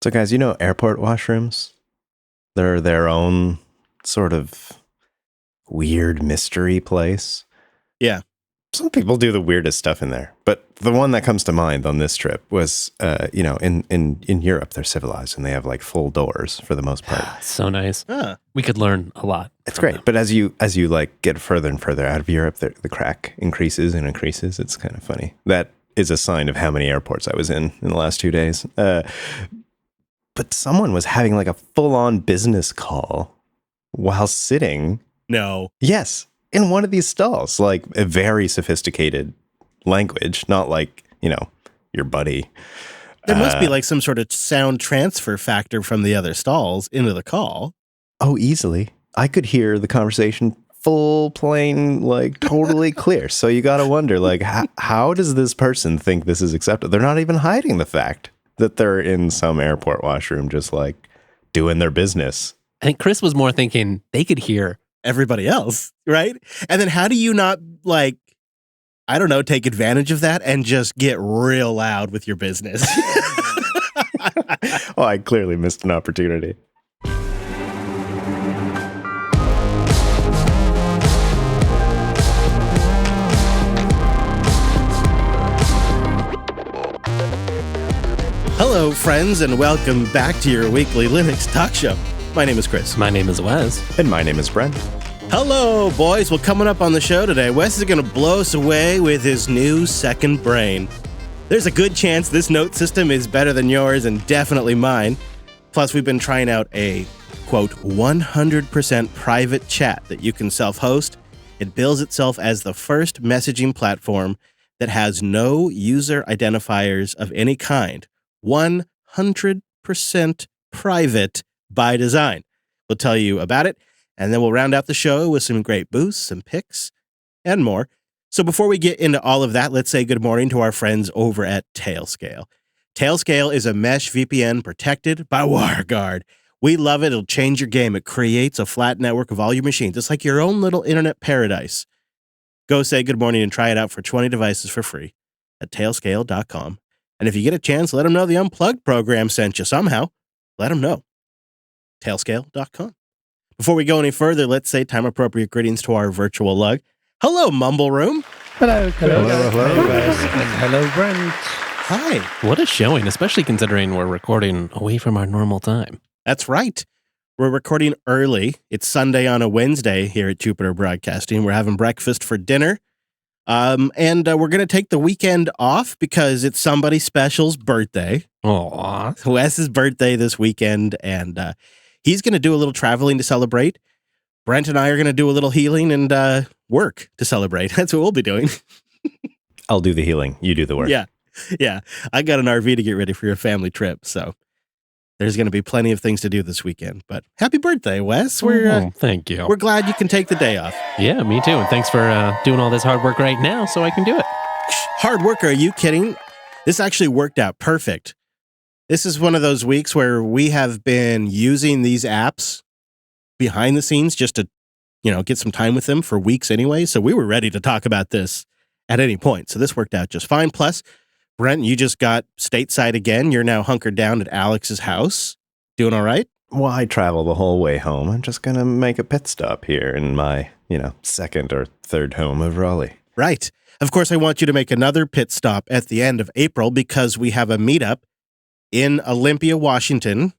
So, guys, airport washrooms? They're their own sort of weird mystery place. Yeah. Some people do the weirdest stuff in there, but the one that comes to mind on this trip was, in Europe, they're civilized and they have like full doors for the most part. So nice. Huh. We could learn a lot. It's great, but as you like get further and further out of Europe, the crack increases and increases. It's kind of funny. That is a sign of how many airports I was in the last 2 days. But someone was having like a full-on business call while sitting. No. Yes, in one of these stalls, like a very sophisticated language, not like, your buddy. There must be like some sort of sound transfer factor from the other stalls into the call. Oh, easily. I could hear the conversation full, plain, like totally clear. So you got to wonder, like, how does this person think this is acceptable? They're not even hiding the fact that they're in some airport washroom just like doing their business. I think Chris was more thinking they could hear everybody else, right? And then how do you not, like, I don't know, take advantage of that and just get real loud with your business? Oh, I clearly missed an opportunity. Hello, friends, and welcome back to your weekly Linux talk show. My name is Chris. My name is Wes. And my name is Brent. Hello, boys. Well, coming up on the show today, Wes is going to blow us away with his new second brain. There's a good chance this note system is better than yours and definitely mine. Plus, we've been trying out a, quote, 100% private chat that you can self-host. It bills itself as the first messaging platform that has no user identifiers of any kind. 100% private by design. We'll tell you about it, and then we'll round out the show with some great boosts, some picks, and more. So before we get into all of that, let's say good morning to our friends over at Tailscale. Tailscale is a mesh VPN protected by WireGuard. We love it. It'll change your game. It creates a flat network of all your machines. It's like your own little internet paradise. Go say good morning and try it out for 20 devices for free at tailscale.com. And if you get a chance, let them know the Unplugged program sent you somehow. Let them know. Tailscale.com. Before we go any further, let's say time-appropriate greetings to our virtual lug. Hello, Mumble Room. Hello. Hello, Brent. Hi. What a showing, especially considering we're recording away from our normal time. That's right. We're recording early. It's Sunday on a Wednesday here at Jupiter Broadcasting. We're having breakfast for dinner. And we're going to take the weekend off because it's somebody special's birthday. Aw. Wes's birthday this weekend, and he's going to do a little traveling to celebrate. Brent and I are going to do a little healing and work to celebrate. That's what we'll be doing. I'll do the healing. You do the work. Yeah. I got an RV to get ready for your family trip, so there's going to be plenty of things to do this weekend. But happy birthday, Wes. Thank you. We're glad you can take the day off. Yeah, me too. And thanks for doing all this hard work right now so I can do it. Hard work? Are you kidding? This actually worked out perfect. This is one of those weeks where we have been using these apps behind the scenes just to, get some time with them for weeks anyway. So we were ready to talk about this at any point. So this worked out just fine. Plus, Brent, you just got stateside again. You're now hunkered down at Alex's house. Doing all right? Well, I travel the whole way home. I'm just going to make a pit stop here in my, second or third home of Raleigh. Right. Of course, I want you to make another pit stop at the end of April because we have a meetup in Olympia, Washington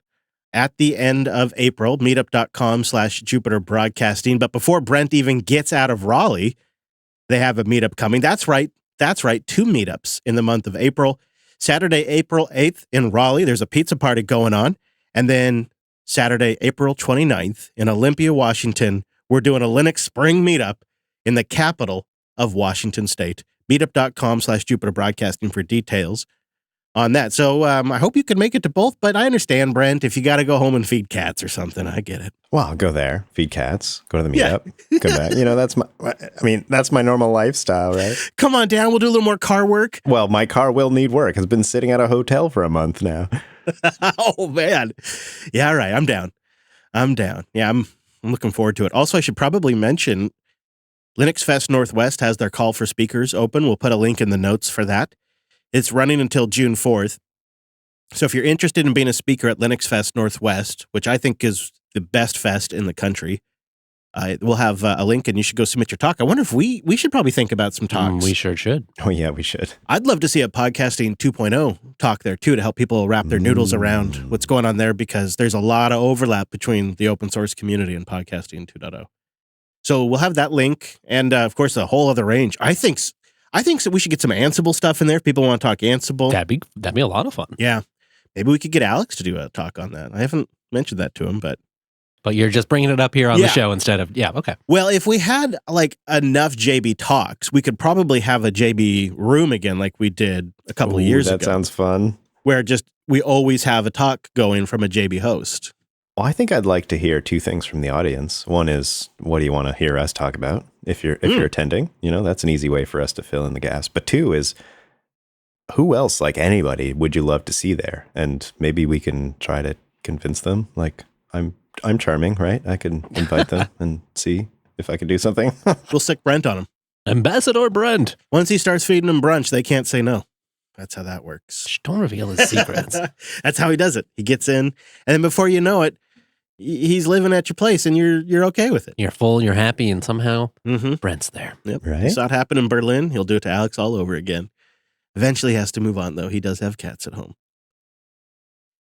at the end of April, meetup.com/Jupiter Broadcasting. But before Brent even gets out of Raleigh, they have a meetup coming. That's right. 2 meetups in the month of April. Saturday, April 8th in Raleigh, there's a pizza party going on. And then Saturday, April 29th in Olympia, Washington, we're doing a Linux spring meetup in the capital of Washington State. Meetup.com/Jupiter Broadcasting for details on that. So I hope you can make it to both, but I understand, Brent, if you got to go home and feed cats or something, I get it. Well, I'll go there, feed cats, go to the meetup, come back. That's my normal lifestyle, right? Come on down. We'll do a little more car work. Well, my car will need work. It's been sitting at a hotel for a month now. Oh, man. Yeah, all right. I'm down. Yeah, I'm looking forward to it. Also, I should probably mention Linux Fest Northwest has their call for speakers open. We'll put a link in the notes for that. It's running until June 4th. So if you're interested in being a speaker at Linux Fest Northwest, which I think is the best fest in the country, we'll have a link and you should go submit your talk. I wonder if we should probably think about some talks. We sure should. Oh, yeah, we should. I'd love to see a podcasting 2.0 talk there too to help people wrap their noodles around what's going on there, because there's a lot of overlap between the open source community and podcasting 2.0. So we'll have that link, and of course a whole other range. I think so. We should get some Ansible stuff in there if people want to talk Ansible. That'd be a lot of fun. Yeah, maybe we could get Alex to do a talk on that. I haven't mentioned that to him, but you're just bringing it up here on the show instead of, okay. Well, if we had like enough JB talks, we could probably have a JB room again like we did a couple of years ago. That sounds fun. Where we always have a talk going from a JB host. Well, I think I'd like to hear two things from the audience. One is, what do you want to hear us talk about if you're attending? That's an easy way for us to fill in the gaps. But two is, who else, like anybody, would you love to see there? And maybe we can try to convince them. Like, I'm charming, right? I can invite them and see if I can do something. We'll stick Brent on him. Ambassador Brent. Once he starts feeding them brunch, they can't say no. That's how that works. Shh, don't reveal his secrets. That's how he does it. He gets in, and then before you know it, he's living at your place, and you're okay with it. You're full, you're happy, and somehow Brent's there. Yep. Right? You saw it happen in Berlin. He'll do it to Alex all over again. Eventually, he has to move on, though. He does have cats at home.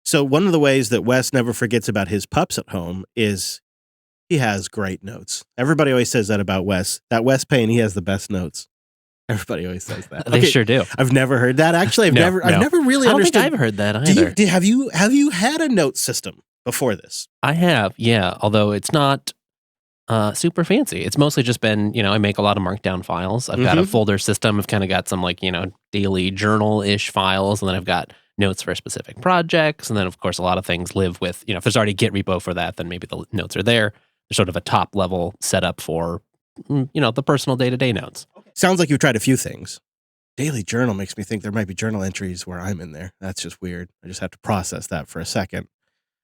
So one of the ways that Wes never forgets about his pups at home is he has great notes. Everybody always says that about Wes. That Wes Payne, he has the best notes. Everybody always says that. They sure do. I've never heard that. Actually, I've never really I don't understood. think I've heard that either. Have you had a note system before this? I have, yeah. Although it's not super fancy. It's mostly just been, I make a lot of markdown files. I've got a folder system. I've kind of got some daily journal-ish files, and then I've got notes for specific projects. And then, of course, a lot of things live with, if there's already a Git repo for that, then maybe the notes are there. There's sort of a top-level setup for, the personal day-to-day notes. Sounds like you've tried a few things. Daily journal makes me think there might be journal entries where I'm in there. That's just weird. I just have to process that for a second.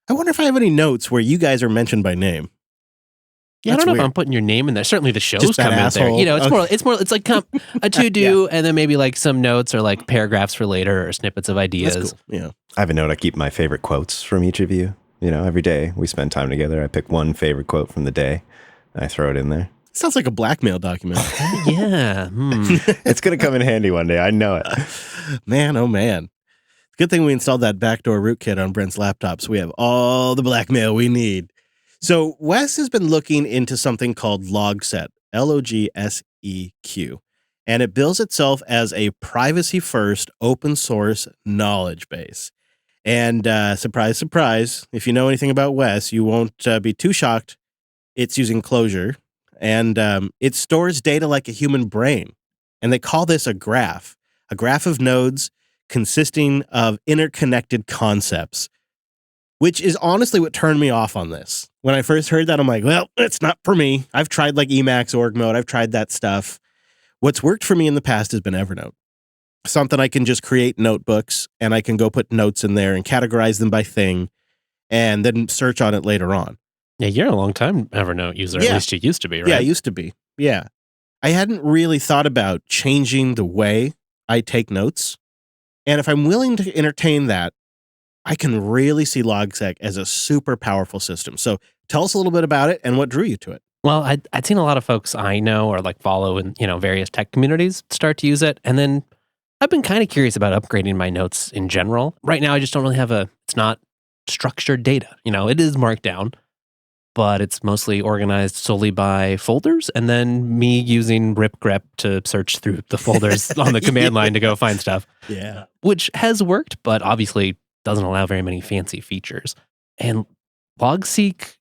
I wonder if I have any notes where you guys are mentioned by name. Yeah, I don't know if I'm putting your name in there. Certainly the shows Just come in there. It's more it's like a to-do and then maybe like some notes or like paragraphs for later or snippets of ideas. That's cool. Yeah. I have a note. I keep my favorite quotes from each of you. Every day we spend time together. I pick one favorite quote from the day and I throw it in there. Sounds like a blackmail document. Yeah. It's going to come in handy one day. I know it. Man, oh man. Good thing we installed that backdoor rootkit on Brent's laptop, so we have all the blackmail we need. So Wes has been looking into something called Logseq, Logseq, and it bills itself as a privacy-first open source knowledge base. And surprise, surprise, if you know anything about Wes, you won't be too shocked. It's using Clojure, and it stores data like a human brain. And they call this a graph of nodes consisting of interconnected concepts, which is honestly what turned me off on this. When I first heard that, I'm like, well, it's not for me. I've tried like Emacs org mode. I've tried that stuff. What's worked for me in the past has been Evernote. Something I can just create notebooks and I can go put notes in there and categorize them by thing and then search on it later on. Yeah, you're a long time Evernote user. Yeah. At least you used to be, right? Yeah, I used to be. Yeah. I hadn't really thought about changing the way I take notes. And if I'm willing to entertain that, I can really see Logseq as a super powerful system. So tell us a little bit about it and what drew you to it. Well, I'd seen a lot of folks I know or like follow in, various tech communities start to use it. And then I've been kind of curious about upgrading my notes in general. Right now, I just don't really have it's not structured data. It is Markdown, but it's mostly organized solely by folders and then me using ripgrep to search through the folders on the command line to go find stuff. Yeah. Which has worked, but obviously doesn't allow very many fancy features. And Logseq,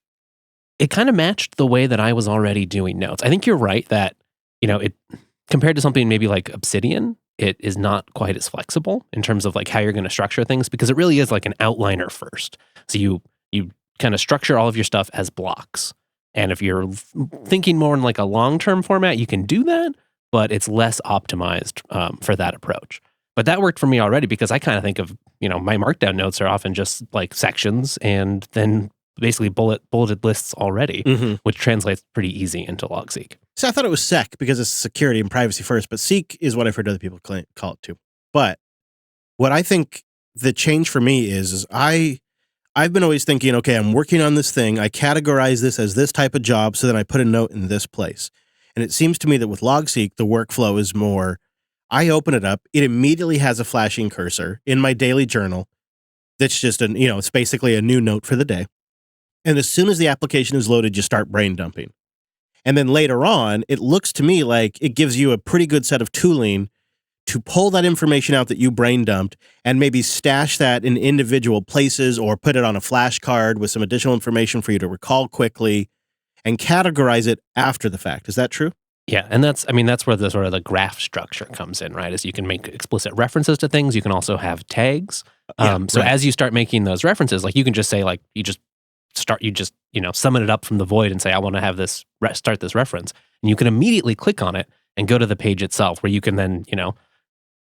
it kind of matched the way that I was already doing notes. I think you're right that, it compared to something maybe like Obsidian, it is not quite as flexible in terms of like how you're going to structure things because it really is like an outliner first. So you kind of structure all of your stuff as blocks. And if you're thinking more in like a long-term format, you can do that, but it's less optimized for that approach. But that worked for me already because I kind of think of, my Markdown notes are often just like sections and then basically bulleted lists already, which translates pretty easy into Logseq. So I thought it was sec because it's security and privacy first, but seek is what I've heard other people call it too. But what I think the change for me is I've been always thinking, okay, I'm working on this thing. I categorize this as this type of job, so then I put a note in this place. And it seems to me that with LogSeek, the workflow is more, I open it up, it immediately has a flashing cursor in my daily journal. That's just it's basically a new note for the day. And as soon as the application is loaded, you start brain dumping. And then later on, it looks to me like it gives you a pretty good set of tooling to pull that information out that you brain dumped and maybe stash that in individual places or put it on a flashcard with some additional information for you to recall quickly and categorize it after the fact. Is that true? Yeah, and that's where the sort of the graph structure comes in, right? Is you can make explicit references to things. You can also have tags. So as you start making those references, like you can just say like you just summon it up from the void and say I want to have this start this reference, and you can immediately click on it and go to the page itself where you can then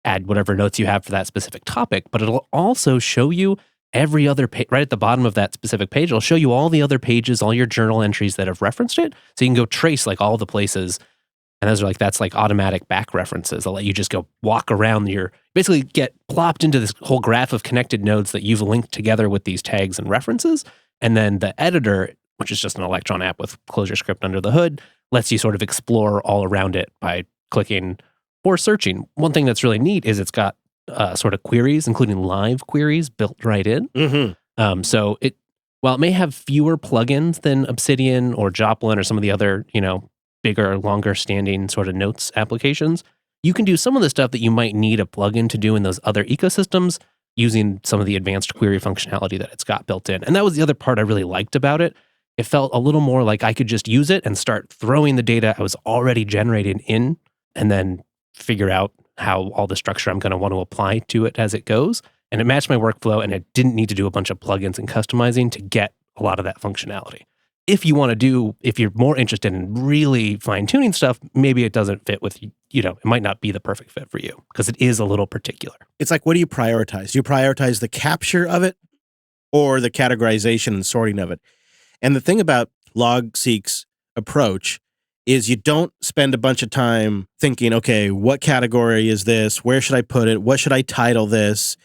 add whatever notes you have for that specific topic. But it'll also show you every other page right at the bottom of that specific page. It'll show you all the other pages, all your journal entries that have referenced it, so you can go trace like all the places. And those are that's like automatic back references. They'll let you just go walk around basically get plopped into this whole graph of connected nodes that you've linked together with these tags and references. And then the editor, which is just an Electron app with Clojure script under the hood, lets you sort of explore all around it by clicking or searching. One thing that's really neat is it's got sort of queries, including live queries built right in. Mm-hmm. So while it may have fewer plugins than Obsidian or Joplin or some of the other, bigger, longer standing sort of notes applications, you can do some of the stuff that you might need a plugin to do in those other ecosystems using some of the advanced query functionality that it's got built in. And that was the other part I really liked about it. It felt a little more like I could just use it and start throwing the data I was already generating in and then figure out how all the structure I'm going to want to apply to it as it goes. And it matched my workflow, and it didn't need to do a bunch of plugins and customizing to get a lot of that functionality. If you're more interested in really fine-tuning stuff, maybe it doesn't fit with, it might not be the perfect fit for you because it is a little particular. It's like, what do you prioritize? Do you prioritize the capture of it or the categorization and sorting of it? And the thing about LogSeek's approach is you don't spend a bunch of time thinking, okay, what category is this? Where should I put it? What should I title this?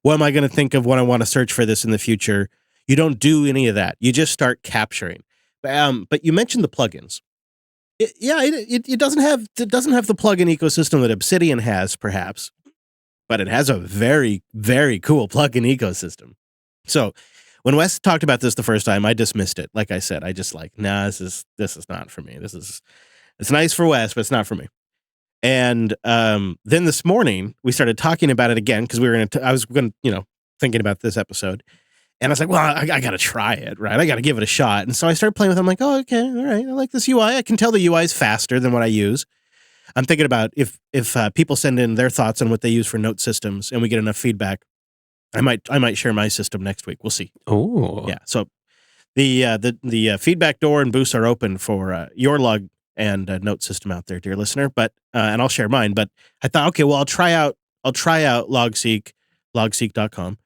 What am I going to think of when I want to search for this in the future? You don't do any of that. You just start capturing. But you mentioned the plugins. It doesn't have the plugin ecosystem that Obsidian has, perhaps, but it has a very, very cool plugin ecosystem. So when Wes talked about this the first time, I dismissed it. Like I said, I just this is not for me. It's nice for Wes, but it's not for me. And then this morning we started talking about it again because I was thinking about this episode. And I was like, well, I got to try it, right? I got to give it a shot. And so I started playing with it. I'm like, oh, okay, all right. I like this UI. I can tell the UI is faster than what I use. I'm thinking about if people send in their thoughts on what they use for note systems and we get enough feedback, I might share my system next week. We'll see. Oh, yeah. So the feedback door and boosts are open for your log and note system out there, dear listener. But and I'll share mine. But I thought, okay, well, I'll try out LogSeek, logseek.com,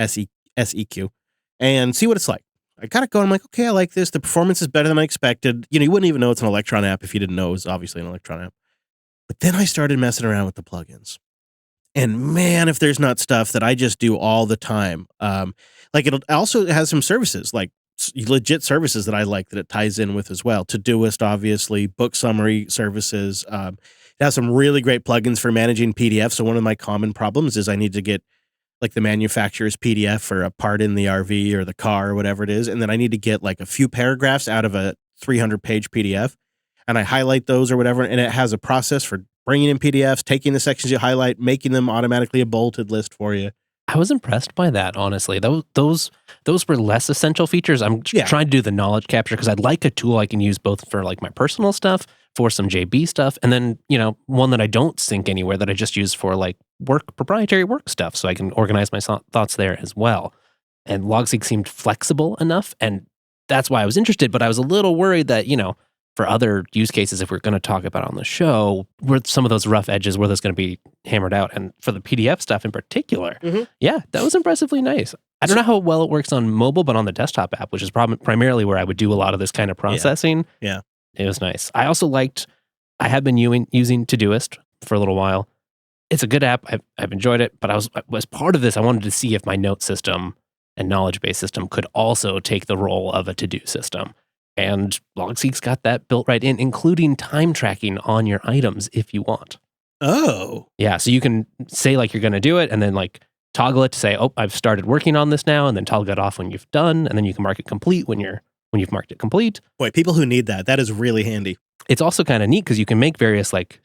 SEQ. And see what it's like. I got it going. I'm like, okay, I like this. The performance is better than I expected. You wouldn't even know it's an Electron app if you didn't know it was obviously an Electron app. But then I started messing around with the plugins. And man, if there's not stuff that I just do all the time. Like it also has some services, like legit services that I like that it ties in with as well. Todoist, obviously, book summary services. It has some really great plugins for managing PDFs. So one of my common problems is I need to get like the manufacturer's PDF for a part in the RV or the car or whatever it is. And then I need to get like a few paragraphs out of a 300-page PDF. And I highlight those or whatever. And it has a process for bringing in PDFs, taking the sections you highlight, making them automatically a bulleted list for you. I was impressed by that, honestly. Those were less essential features. I'm trying to do the knowledge capture because I'd like a tool I can use both for like my personal stuff, for some JB stuff, and then, one that I don't sync anywhere that I just use for like proprietary work stuff so I can organize my thoughts there as well. And LogSeek seemed flexible enough, and that's why I was interested, but I was a little worried that, for other use cases, if we're going to talk about on the show, where some of those rough edges, where that's going to be hammered out. And for the PDF stuff in particular, yeah, that was impressively nice. I don't know how well it works on mobile, but on the desktop app, which is primarily where I would do a lot of this kind of processing, yeah. It was nice. I also I had been using Todoist for a little while. it's a good app. I've enjoyed it, but I was part of this. I wanted to see if my note system and knowledge base system could also take the role of a to do system. And Logseek's got that built right in, including time tracking on your items if you want. Oh, Yeah, so you can say like you're going to do it, and then like toggle it to say, "Oh, I've started working on this now," and then toggle it off when you've done, and then you can mark it complete when you've marked it complete. boy, people who need that is really handy. It's also kind of neat because you can make various like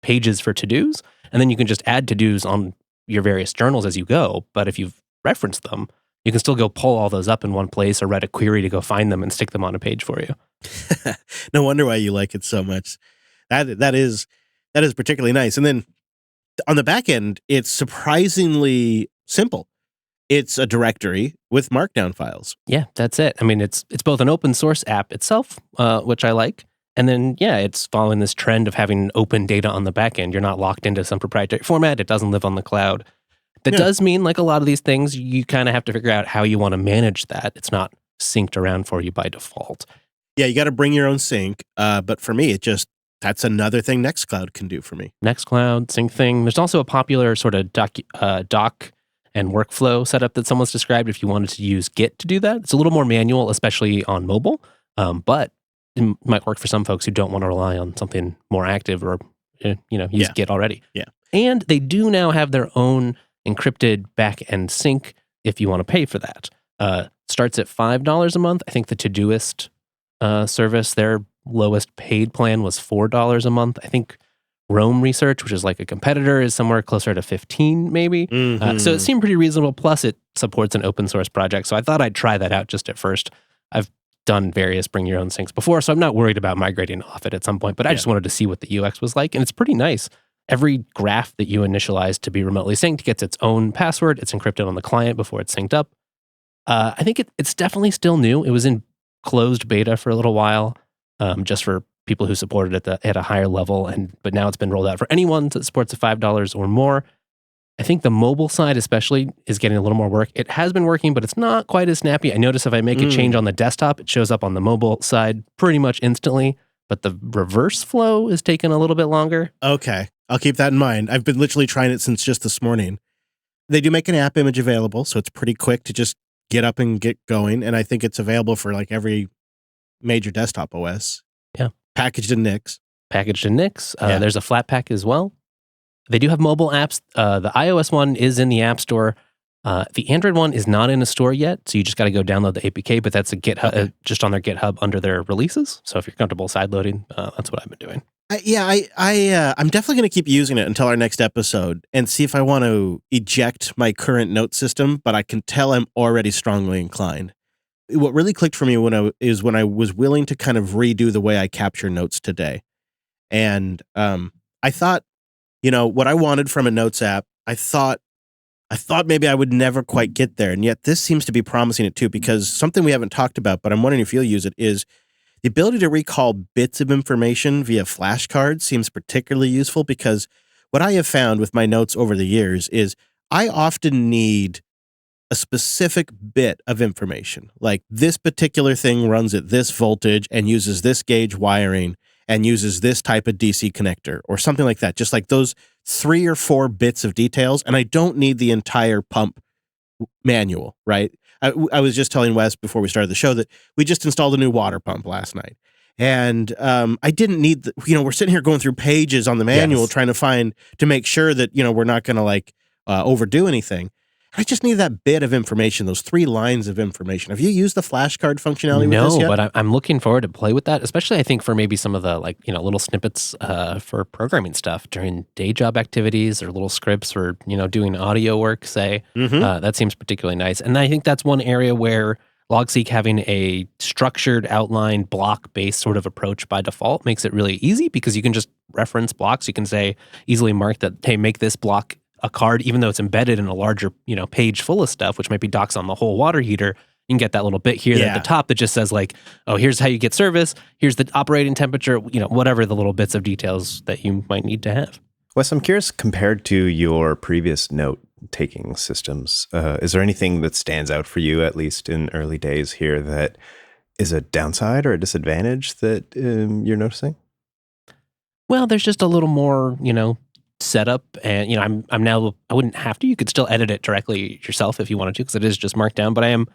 pages for to-dos, and then you can just add to-dos on your various journals as you go. But if you've referenced them, you can still go pull all those up in one place or write a query to go find them and stick them on a page for you. No wonder why you like it so much. That is particularly nice. And then on the back end, it's surprisingly simple. It's a directory with markdown files. Yeah, that's it. I mean, it's both an open source app itself, which I like. And then, yeah, it's following this trend of having open data on the back end. You're not locked into some proprietary format. It doesn't live on the cloud. That does mean, like a lot of these things, you kind of have to figure out how you want to manage that. It's not synced around for you by default. Yeah, you got to bring your own sync. But for me, that's another thing Nextcloud can do for me. Nextcloud, sync thing. There's also a popular sort of doc and workflow setup that someone's described if you wanted to use Git to do that. It's a little more manual, especially on mobile, but it might work for some folks who don't want to rely on something more active or use Git already. Yeah. And they do now have their own encrypted back-end sync if you want to pay for that. Starts at $5 a month. I think the Todoist service, their lowest paid plan was $4 a month. I think Roam Research, which is like a competitor, is somewhere closer to $15 maybe. Mm-hmm. So it seemed pretty reasonable. Plus, it supports an open source project. So I thought I'd try that out just at first. I've done various bring your own syncs before, so I'm not worried about migrating off it at some point, but I just wanted to see what the UX was like. And it's pretty nice. Every graph that you initialize to be remotely synced gets its own password. It's encrypted on the client before it's synced up. I think it's definitely still new. It was in closed beta for a little while, just for people who supported it at a higher level. But now it's been rolled out for anyone that supports a $5 or more. I think the mobile side especially is getting a little more work. It has been working, but it's not quite as snappy. I notice if I make a change on the desktop, it shows up on the mobile side pretty much instantly. But the reverse flow is taking a little bit longer. Okay. I'll keep that in mind. I've been literally trying it since just this morning. They do make an app image available, so it's pretty quick to just get up and get going. And I think it's available for like every major desktop OS. Yeah. Packaged in Nix. There's a Flatpak as well. They do have mobile apps. The iOS one is in the App Store. The Android one is not in a store yet, so you just got to go download the APK, but that's a GitHub, just on their GitHub under their releases. So if you're comfortable sideloading, that's what I've been doing. I'm definitely going to keep using it until our next episode and see if I want to eject my current note system, but I can tell I'm already strongly inclined. What really clicked for me when I was willing to kind of redo the way I capture notes today. And I thought, what I wanted from a notes app, I thought maybe I would never quite get there. And yet this seems to be promising it too, because something we haven't talked about, but I'm wondering if you'll use it, is the ability to recall bits of information via flashcards seems particularly useful, because what I have found with my notes over the years is I often need a specific bit of information. Like this particular thing runs at this voltage and uses this gauge wiring and uses this type of DC connector or something like that. Just like those 3 or 4 bits of details. And I don't need the entire pump manual, right? I was just telling Wes before we started the show that we just installed a new water pump last night. And I didn't need, we're sitting here going through pages on the manual trying to make sure that, we're not going to overdo anything. I just need that bit of information, those 3 lines of information. Have you used the flashcard functionality with this yet? No, but I'm looking forward to play with that, especially I think for maybe some of the little snippets for programming stuff during day job activities or little scripts or, doing audio work, say. Mm-hmm. That seems particularly nice. And I think that's one area where Logseek having a structured outline block-based sort of approach by default makes it really easy, because you can just reference blocks. You can say, easily mark that, hey, make this block a card, even though it's embedded in a larger, page full of stuff, which might be docs on the whole water heater. You can get that little bit here at the top that just says oh, here's how you get service. Here's the operating temperature, whatever the little bits of details that you might need to have. Wes, I'm curious, compared to your previous note-taking systems, is there anything that stands out for you, at least in early days here, that is a downside or a disadvantage that you're noticing? Well, there's just a little more, setup, and I'm now, I wouldn't have to. You could still edit it directly yourself if you wanted to, because it is just Markdown. But I am,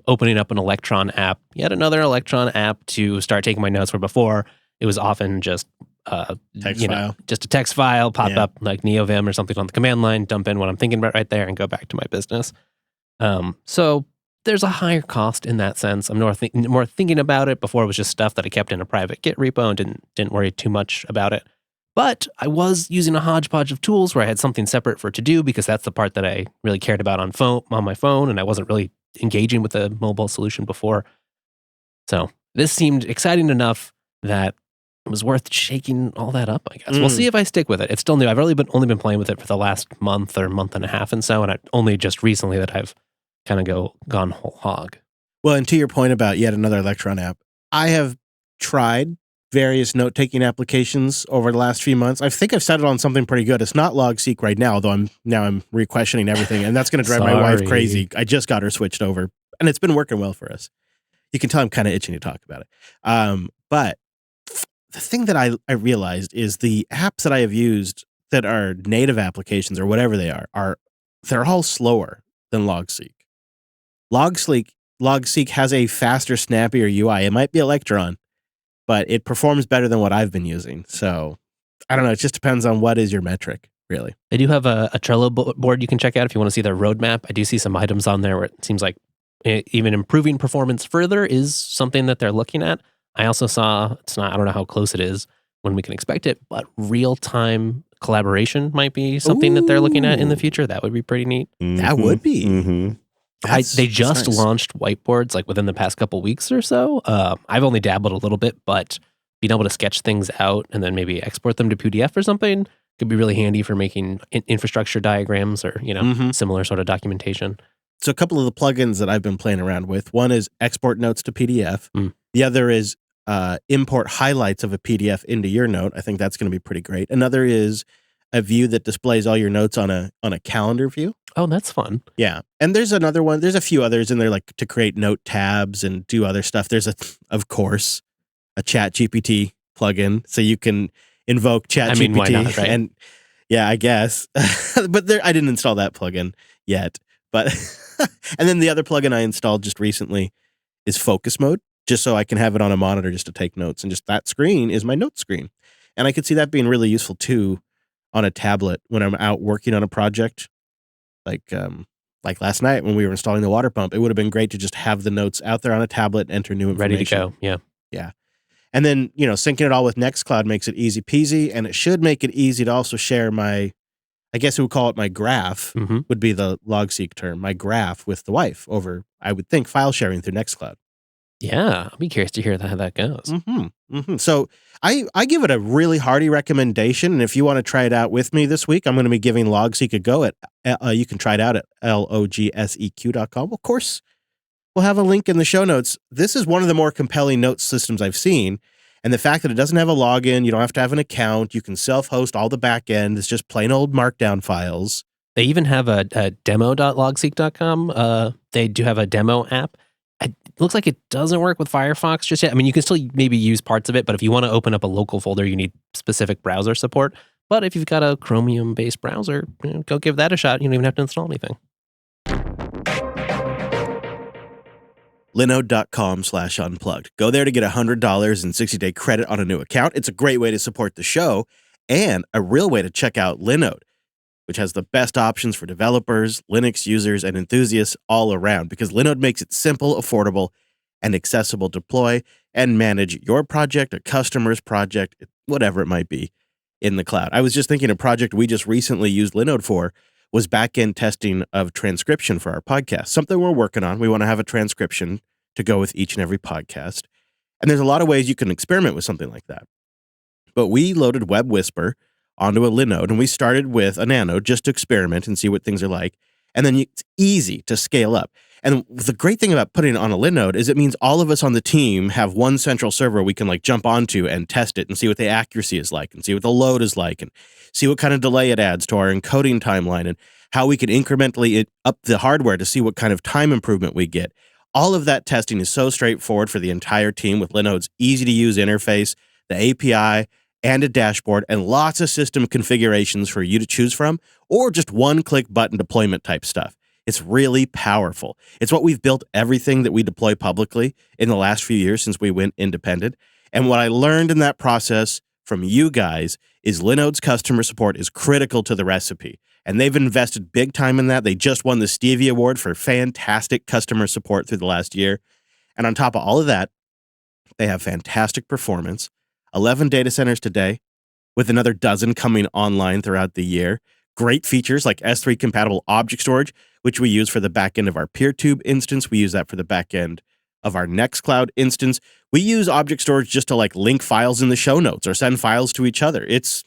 opening up an Electron app, yet another Electron app to start taking my notes. Where before it was often just File. just a text file pop Yeah. up like NeoVim or something on the command line, dump in what I'm thinking about right there, and go back to my business. So there's a higher cost in that sense. I'm more thinking about it. Before, it was just stuff that I kept in a private Git repo and didn't worry too much about it. But I was using a hodgepodge of tools where I had something separate for to do, because that's the part that I really cared about on my phone, and I wasn't really engaging with a mobile solution before. So this seemed exciting enough that it was worth shaking all that up, I guess. We'll see if I stick with it. It's still new. I've only been playing with it for the last month or month and a half and so, and only just recently that I've kind of gone whole hog. Well, and to your point about yet another Electron app, I have tried various note-taking applications over the last few months. I think I've settled on something pretty good. It's not LogSeq right now, though I'm re-questioning everything, and that's going to drive my wife crazy. I just got her switched over, and it's been working well for us. You can tell I'm kind of itching to talk about it. But the thing that I realized is the apps that I have used that are native applications or whatever they are they're all slower than LogSeq. LogSeq has a faster, snappier UI. It might be Electron, but it performs better than what I've been using. So I don't know. It just depends on what is your metric, really. They do have a Trello board you can check out if you want to see their roadmap. I do see some items on there where it seems like even improving performance further is something that they're looking at. I also saw, I don't know how close it is when we can expect it, but real-time collaboration might be something that they're looking at in the future. That would be pretty neat. That would be. Mm-hmm. They just nice. launched whiteboards like within the past couple weeks or so. I've only dabbled a little bit, but being able to sketch things out and then maybe export them to PDF or something could be really handy for making infrastructure diagrams or similar sort of documentation. So a couple of the plugins that I've been playing around with, one is export notes to PDF. The other is import highlights of a PDF into your note. I think that's going to be pretty great. Another is a view that displays all your notes on a calendar view. Oh, that's fun. Yeah. And there's another one. There's a few others in there, like to create note tabs and do other stuff. There's of course, a ChatGPT plugin. So you can invoke ChatGPT. Why not, right? And yeah, I guess. But I didn't install that plugin yet. But and then the other plugin I installed just recently is Focus Mode, just so I can have it on a monitor just to take notes. And just that screen is my note screen. And I could see that being really useful too on a tablet when I'm out working on a project. Like last night when we were installing the water pump, it would have been great to just have the notes out there on a tablet, enter new information. Ready to go. Yeah. Yeah. And then, syncing it all with Nextcloud makes it easy peasy, and it should make it easy to also share I guess we would call it my graph, would be the LogSeq term, my graph with the wife over, I would think, file sharing through Nextcloud. Yeah, I'll be curious to hear how that goes. So I give it a really hearty recommendation, and if you want to try it out with me this week, I'm going to be giving LogSeq a go at. You can try it out at logseq.com. Of course, we'll have a link in the show notes. This is one of the more compelling note systems I've seen, and the fact that it doesn't have a login, you don't have to have an account, you can self-host all the back end. It's just plain old Markdown files. They even have a demo.logseq.com. They do have a demo app. It looks like it doesn't work with Firefox just yet. I mean, you can still maybe use parts of it, but if you want to open up a local folder, you need specific browser support. But if you've got a Chromium-based browser, go give that a shot. You don't even have to install anything. Linode.com/unplugged. Go there to get $100 and 60-day credit on a new account. It's a great way to support the show and a real way to check out Linode, which has the best options for developers, Linux users, and enthusiasts all around, because Linode makes it simple, affordable, and accessible to deploy and manage your project, a customer's project, whatever it might be, in the cloud. I was just thinking a project we just recently used Linode for was back-end testing of transcription for our podcast, something we're working on. We want to have a transcription to go with each and every podcast. And there's a lot of ways you can experiment with something like that. But we loaded Web Whisper onto a Linode, and we started with a Nano just to experiment and see what things are like. And then it's easy to scale up. And the great thing about putting it on a Linode is it means all of us on the team have one central server we can jump onto and test it and see what the accuracy is like and see what the load is like and see what kind of delay it adds to our encoding timeline and how we can incrementally up the hardware to see what kind of time improvement we get. All of that testing is so straightforward for the entire team with Linode's easy-to-use interface, the API, and a dashboard and lots of system configurations for you to choose from, or just one-click button deployment type stuff. It's really powerful. It's what we've built everything that we deploy publicly in the last few years since we went independent. And what I learned in that process from you guys is Linode's customer support is critical to the recipe. And they've invested big time in that. They just won the Stevie Award for fantastic customer support through the last year. And on top of all of that, they have fantastic performance, 11 data centers today, with another dozen coming online throughout the year. Great features like S3 compatible object storage, which we use for the back end of our PeerTube instance. We use that for the back end of our Nextcloud instance. We use object storage just to like link files in the show notes or send files to each other. It's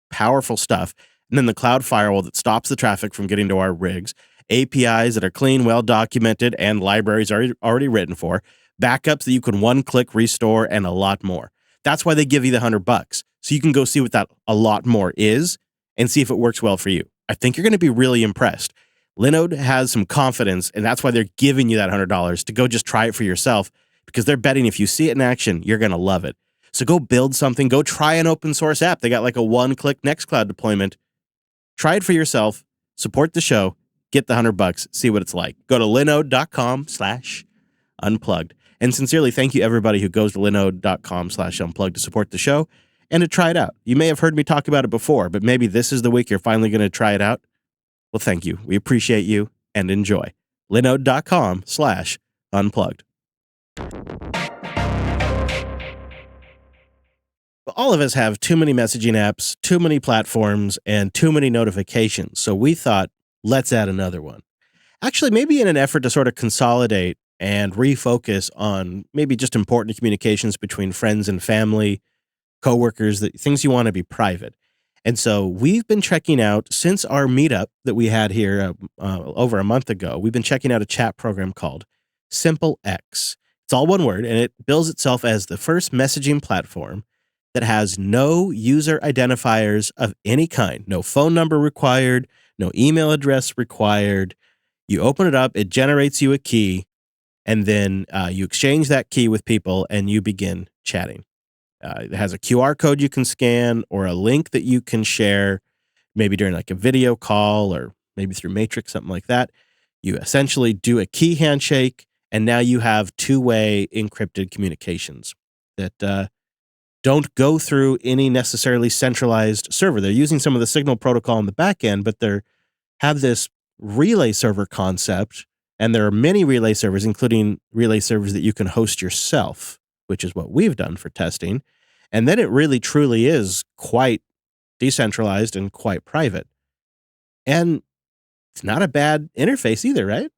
powerful stuff. And then the cloud firewall that stops the traffic from getting to our rigs, APIs that are clean, well documented, and libraries are already written for, backups that you can one-click restore, and a lot more. That's why they give you the $100. So you can go see what that a lot more is and see if it works well for you. I think you're going to be really impressed. Linode has some confidence, and that's why they're giving you that $100 to go just try it for yourself, because they're betting if you see it in action, you're going to love it. So go build something. Go try an open source app. They got like a one-click Nextcloud deployment. Try it for yourself. Support the show. Get the $100. See what it's like. Go to linode.com/unplugged. And sincerely, thank you everybody who goes to linode.com/unplugged to support the show and to try it out. You may have heard me talk about it before, but maybe this is the week you're finally going to try it out. Well, thank you. We appreciate you and enjoy. linode.com/unplugged. All of us have too many messaging apps, too many platforms, and too many notifications. So we thought, let's add another one. Actually, maybe in an effort to sort of consolidate and refocus on maybe just important communications between friends and family, coworkers, things you want to be private. And so we've been checking out, since our meetup that we had here over a month ago, we've been checking out a chat program called SimpleX. It's all one word, and it bills itself as the first messaging platform that has no user identifiers of any kind, no phone number required, no email address required. You open it up, it generates you a key, and then you exchange that key with people and you begin chatting. It has a QR code you can scan or a link that you can share, maybe during like a video call or maybe through Matrix, something like that. You essentially do a key handshake, and now you have two-way encrypted communications that don't go through any necessarily centralized server. They're using some of the Signal protocol in the back end, but they have this relay server concept, and there are many relay servers, including relay servers that you can host yourself, which is what we've done for testing. And then it really truly is quite decentralized and quite private. And it's not a bad interface either, right?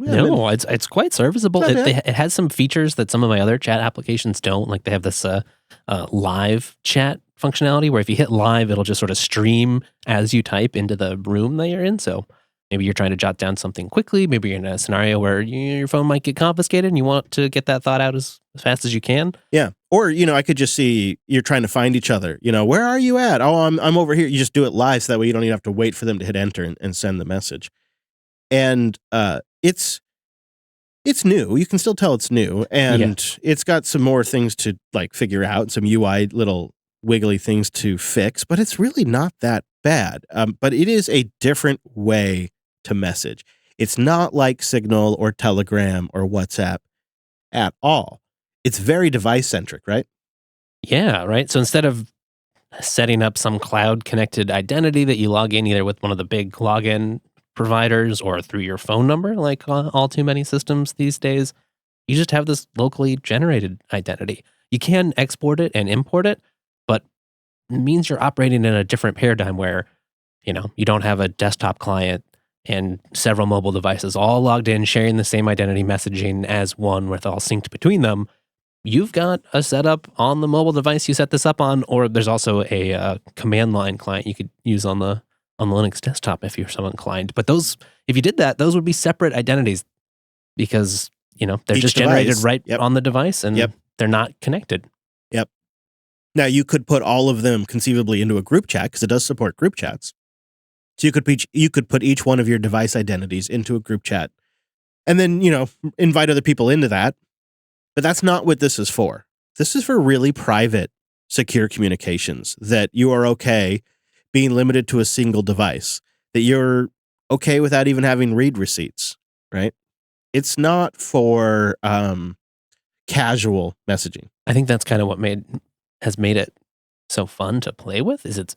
It's quite serviceable. It has some features that some of my other chat applications don't. Like they have this live chat functionality where if you hit live, it'll just sort of stream as you type into the room that you're in. So maybe you're trying to jot down something quickly. Maybe you're in a scenario where your phone might get confiscated and you want to get that thought out as fast as you can. Yeah. Or, I could just see you're trying to find each other. Where are you at? Oh, I'm over here. You just do it live so that way you don't even have to wait for them to hit enter and send the message. And it's new. You can still tell it's new. And It's got some more things to like figure out, some UI little wiggly things to fix, but it's really not that bad. But it is a different way to message. It's not like Signal or Telegram or WhatsApp at all. It's very device-centric, right? Yeah, right. So instead of setting up some cloud-connected identity that you log in either with one of the big login providers or through your phone number, like all too many systems these days, you just have this locally generated identity. You can export it and import it, but it means you're operating in a different paradigm where, you don't have a desktop client and several mobile devices all logged in, sharing the same identity messaging as one with all synced between them. You've got a setup on the mobile device you set this up on, or there's also a command line client you could use on the Linux desktop if you're so inclined. But if you did that, those would be separate identities because, they're Each just device. generated right on the device and they're not connected. Yep. Now, you could put all of them conceivably into a group chat because it does support group chats. So you could put each one of your device identities into a group chat and then, invite other people into that. But that's not what this is for. This is for really private secure communications, that you are okay being limited to a single device, that you're okay without even having read receipts, right? It's not for casual messaging. I think that's kind of what has made it so fun to play with. It's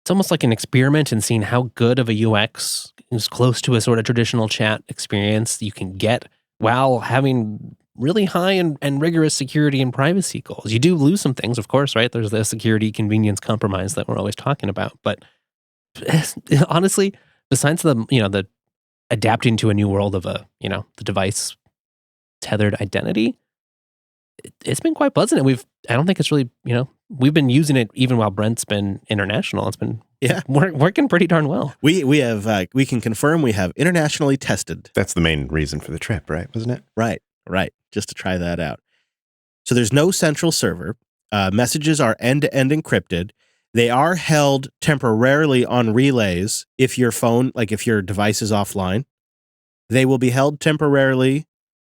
almost like an experiment in seeing how good of a UX is close to a sort of traditional chat experience you can get while having really high and rigorous security and privacy goals. You do lose some things, of course, right? There's the security convenience compromise that we're always talking about. But honestly, besides the adapting to a new world of the device tethered identity, it's been quite pleasant. And I don't think it's really, we've been using it even while Brent's been international. It's been working pretty darn well. We can confirm we have internationally tested. That's the main reason for the trip, right? Wasn't it? Right. Just to try that out. So there's no central server. Messages are end-to-end encrypted. They are held temporarily on relays if your device is offline. They will be held temporarily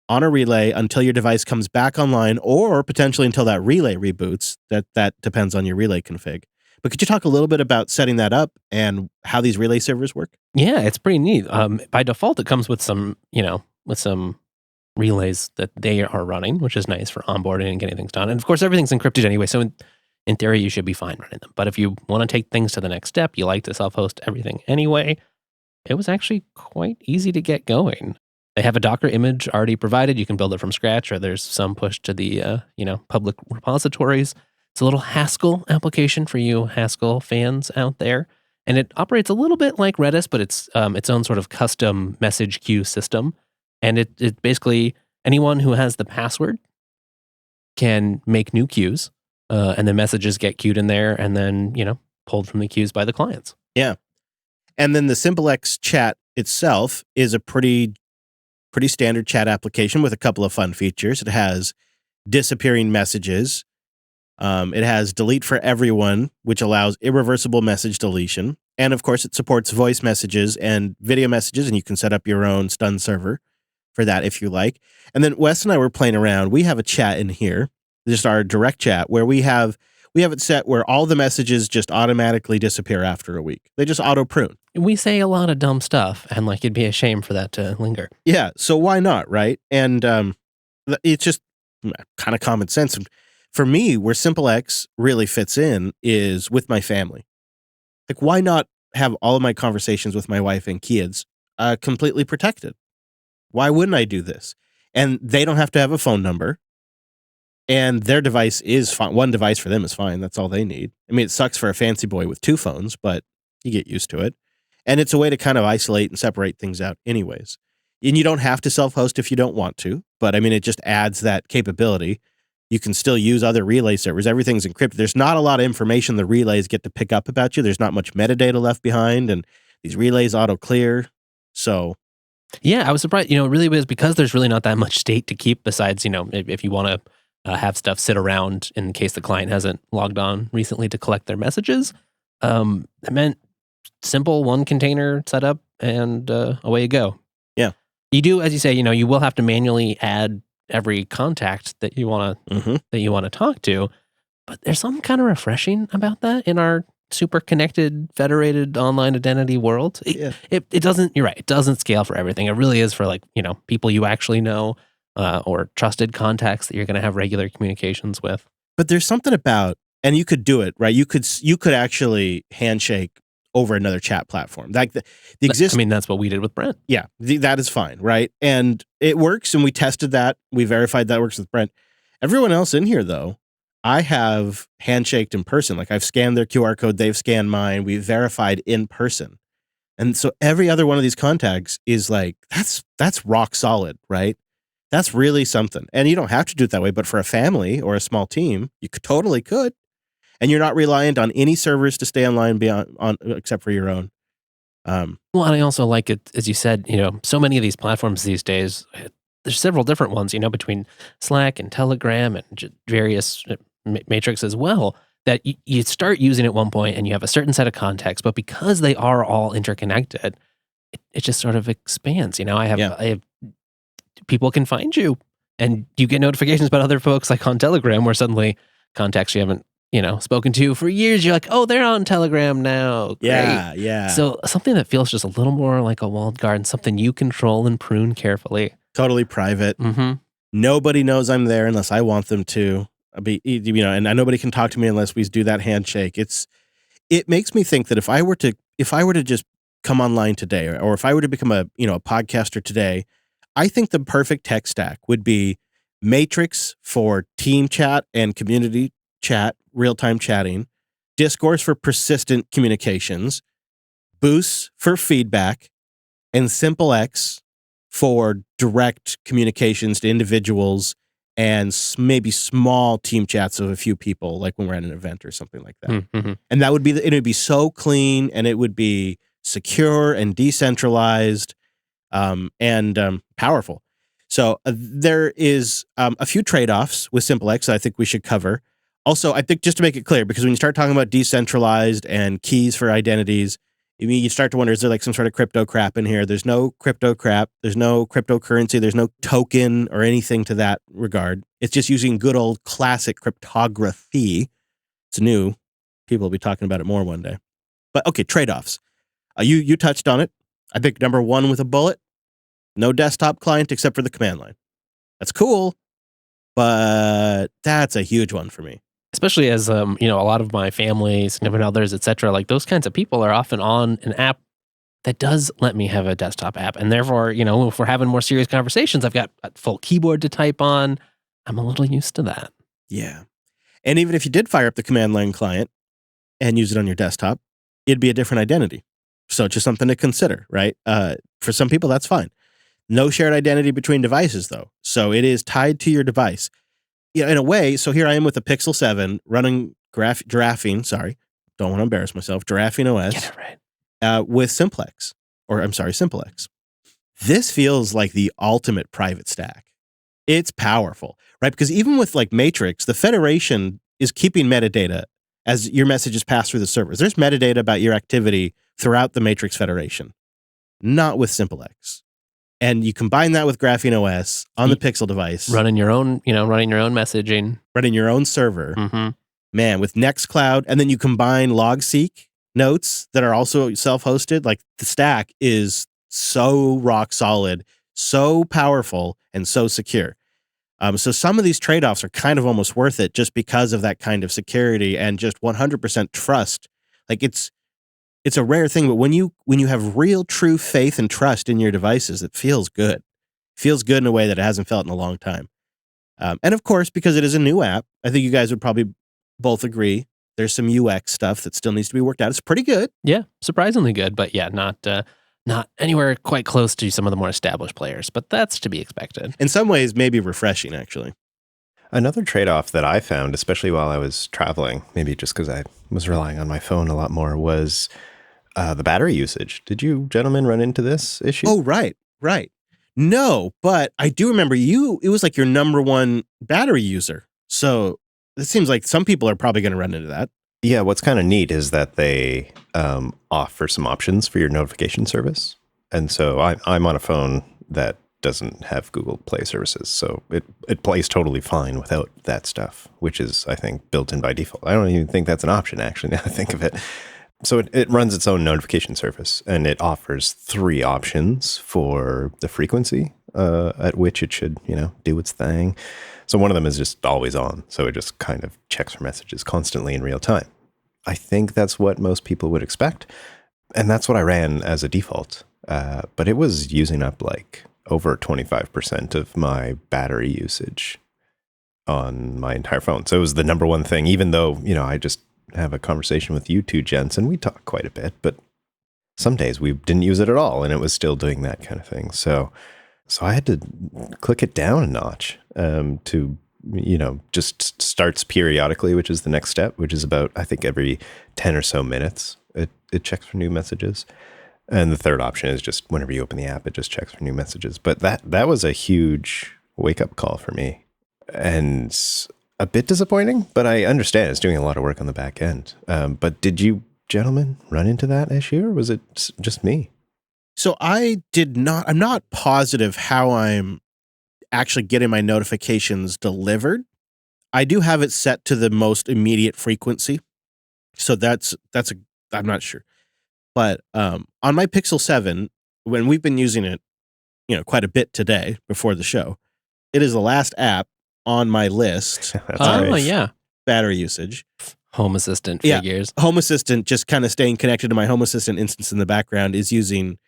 on a relay until your device comes back online, or potentially until that relay reboots. That depends on your relay config. But could you talk a little bit about setting that up and how these relay servers work? Yeah, it's pretty neat. By default, it comes with some relays that they are running, which is nice for onboarding and getting things done. And of course, everything's encrypted anyway, so in theory, you should be fine running them. But if you want to take things to the next step, you like to self-host everything anyway, it was actually quite easy to get going. They have a Docker image already provided. You can build it from scratch, or there's some push to the public repositories. It's a little Haskell application for you Haskell fans out there. And it operates a little bit like Redis, but it's its own sort of custom message queue system. And it basically, anyone who has the password can make new queues, and the messages get queued in there and then, pulled from the queues by the clients. Yeah. And then the SimpleX chat itself is a pretty standard chat application with a couple of fun features. It has disappearing messages. It has delete for everyone, which allows irreversible message deletion. And of course, it supports voice messages and video messages, and you can set up your own stun server for that if you like. And then Wes and I were playing around. We have a chat in here, just our direct chat, where we have it set where all the messages just automatically disappear after a week. They just auto prune. We say a lot of dumb stuff, and it'd be a shame for that to linger. Yeah, so why not, right? And it's just kind of common sense. And for me, where SimpleX really fits in is with my family. Like, why not have all of my conversations with my wife and kids completely protected? Why wouldn't I do this? And they don't have to have a phone number. And their device is fine. One device for them is fine. That's all they need. I mean, it sucks for a fancy boy with two phones, but you get used to it. And it's a way to kind of isolate and separate things out anyways. And you don't have to self-host if you don't want to, but I mean, it just adds that capability. You can still use other relay servers. Everything's encrypted. There's not a lot of information the relays get to pick up about you. There's not much metadata left behind, and these relays auto-clear. So... yeah, I was surprised. It really was because there's really not that much state to keep besides, if you want to have stuff sit around in case the client hasn't logged on recently to collect their messages. It meant simple one container setup and away you go. Yeah. You do, as you say, you will have to manually add every contact that you want to talk to, but there's something kind of refreshing about that in our super connected, federated online identity world. It doesn't, you're right, it doesn't scale for everything. It really is for people you actually know, or trusted contacts that you're going to have regular communications with. But there's something about, and you could do it, right? You could actually handshake over another chat platform. Like that's what we did with Brent. Yeah, that is fine, right? And it works, and we tested that. We verified that works with Brent. Everyone else in here, though, I have handshaked in person. Like, I've scanned their QR code, they've scanned mine, we've verified in person. And so every other one of these contacts is like, that's rock solid, right? That's really something. And you don't have to do it that way, but for a family or a small team, you totally could. And you're not reliant on any servers to stay online except for your own. Well, and I also like it, as you said, so many of these platforms these days, there's several different ones, between Slack and Telegram and various Matrix as well, that you start using at one point and you have a certain set of contacts, but because they are all interconnected, it just sort of expands. I have people can find you, and you get notifications about other folks, like on Telegram, where suddenly contacts you haven't spoken to for years. You're like, oh, they're on Telegram now. Great. Yeah. So something that feels just a little more like a walled garden, something you control and prune carefully. Totally private. Mm-hmm. Nobody knows I'm there unless I want them to. And nobody can talk to me unless we do that handshake. It makes me think that if I were to just come online today, or if I were to become a podcaster today, I think the perfect tech stack would be Matrix for team chat and community chat, real-time chatting, Discourse for persistent communications, Boost for feedback, and SimpleX for direct communications to individuals and maybe small team chats of a few people, like when we're at an event or something like that. Mm-hmm. And that would be it would be so clean, and it would be secure and decentralized, and powerful. So there is a few trade-offs with SimpleX that I think we should cover. Also, I think just to make it clear, because when you start talking about decentralized and keys for identities, you start to wonder, is there like some sort of crypto crap in here? There's no crypto crap. There's no cryptocurrency. There's no token or anything to that regard. It's just using good old classic cryptography. It's new. People will be talking about it more one day. But okay, trade-offs. You touched on it. I think number one with a bullet, no desktop client except for the command line. That's cool, but that's a huge one for me. Especially as a lot of my family, significant others, etc. Like those kinds of people are often on an app that does let me have a desktop app, and therefore, if we're having more serious conversations, I've got a full keyboard to type on. I'm a little used to that. Yeah, and even if you did fire up the command line client and use it on your desktop, it'd be a different identity. So it's just something to consider, right? For some people, that's fine. No shared identity between devices, though. So it is tied to your device. Yeah, in a way. So here I am with a Pixel 7 running Giraffing. Sorry, don't want to embarrass myself. Giraffing OS. Get it right. With SimpleX. This feels like the ultimate private stack. It's powerful, right? Because even with like Matrix, the Federation is keeping metadata as your messages pass through the servers. There's metadata about your activity throughout the Matrix Federation, not with SimpleX. And you combine that with Graphene OS on the Pixel device. Running your own messaging. Running your own server. Mm-hmm. Man, with Nextcloud. And then you combine LogSeq notes that are also self-hosted. Like the stack is so rock solid, so powerful, and so secure. So some of these trade-offs are kind of almost worth it just because of that kind of security and just 100% trust. Like it's a rare thing, but when you have real, true faith and trust in your devices, it feels good. It feels good in a way that it hasn't felt in a long time. And of course, because it is a new app, I think you guys would probably both agree there's some UX stuff that still needs to be worked out. It's pretty good. Yeah, surprisingly good, but yeah, not anywhere quite close to some of the more established players, but that's to be expected. In some ways, maybe refreshing, actually. Another trade-off that I found, especially while I was traveling, maybe just because I was relying on my phone a lot more, was the battery usage. Did you gentlemen run into this issue? Oh, right. No, but I do remember it was like your number one battery user. So it seems like some people are probably going to run into that. Yeah, what's kind of neat is that they offer some options for your notification service. And so I'm on a phone that doesn't have Google Play services. So it plays totally fine without that stuff, which is, I think, built in by default. I don't even think that's an option, actually, now I think of it. So it runs its own notification service, and it offers 3 options for the frequency at which it should, do its thing. So one of them is just always on. So it just kind of checks for messages constantly in real time. I think that's what most people would expect. And that's what I ran as a default. But it was using up like over 25% of my battery usage on my entire phone. So it was the number one thing, even though, I just have a conversation with you two gents and we talk quite a bit, but some days we didn't use it at all and it was still doing that kind of thing. So I had to click it down a notch to, just starts periodically, which is the next step, which is about, I think, every 10 or so minutes, it checks for new messages. And the third option is just whenever you open the app, it just checks for new messages. But that was a huge wake-up call for me. And a bit disappointing, but I understand it's doing a lot of work on the back end. But did you gentlemen run into that issue, or was it just me? So I'm not positive how I'm actually getting my notifications delivered. I do have it set to the most immediate frequency. So I'm not sure. But on my Pixel 7, when we've been using it, quite a bit today before the show, it is the last app on my list. That's Oh, great. yeah. Battery usage. Home Assistant Yeah. figures. Home Assistant, just kind of staying connected to my Home Assistant instance in the background, is using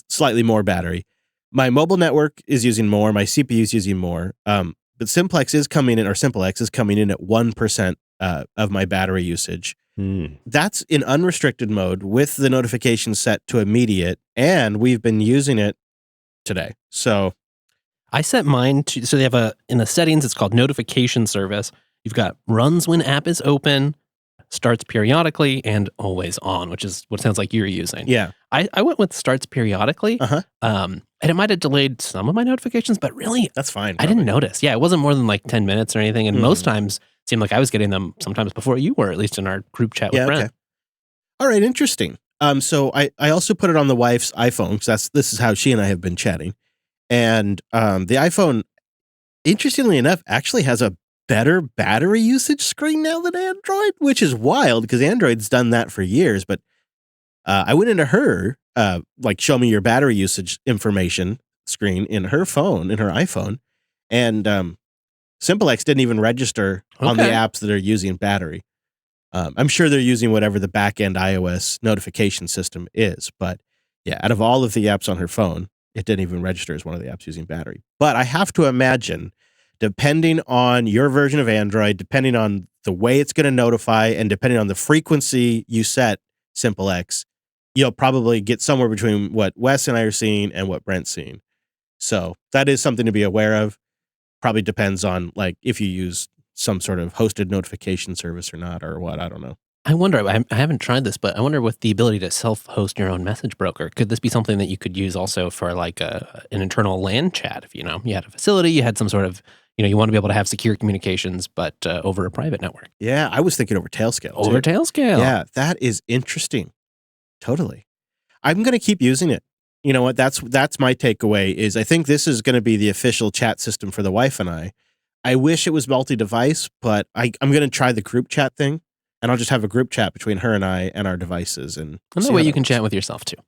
slightly more battery. My mobile network is using more. My CPU is using more. But Simplex is coming in, or SimpleX is coming in at 1% of my battery usage. That's in unrestricted mode with the notification set to immediate, and we've been using it today. So I set mine to, so they have in the settings, it's called notification service. You've got runs when app is open, starts periodically, and always on, which is what sounds like you're using. yeah. I went with starts periodically. Uh-huh. And it might have delayed some of my notifications, but really, That's fine. I didn't notice. Yeah, it wasn't more than like 10 minutes or anything. And most times it seemed like I was getting them sometimes before you were, at least in our group chat with Brent. Okay. All right, interesting. So I also put it on the wife's iPhone, because this is how she and I have been chatting. And the iPhone, interestingly enough, actually has a better battery usage screen now than Android, which is wild because Android's done that for years. But I went into her, show me your battery usage information screen in her phone, in her iPhone, and SimpleX didn't even register on the apps that are using battery. I'm sure they're using whatever the back-end iOS notification system is. But yeah, out of all of the apps on her phone, it didn't even register as one of the apps using battery. But I have to imagine, depending on your version of Android, depending on the way it's going to notify, and depending on the frequency you set SimpleX, you'll probably get somewhere between what Wes and I are seeing and what Brent's seeing. So that is something to be aware of. Probably depends on if you use some sort of hosted notification service or not, or what. I don't know. I wonder, I haven't tried this, but I wonder with the ability to self-host your own message broker, could this be something that you could use also for an internal LAN chat? If, you had a facility, you had some sort of, you want to be able to have secure communications, but over a private network. Yeah, I was thinking over Tailscale. Over Tailscale. Yeah, that is interesting. Totally. I'm going to keep using it. You know what? That's my takeaway is I think this is going to be the official chat system for the wife and I. I wish it was multi-device, but I'm going to try the group chat thing, and I'll just have a group chat between her and I and our devices. And that way you can chat with yourself too.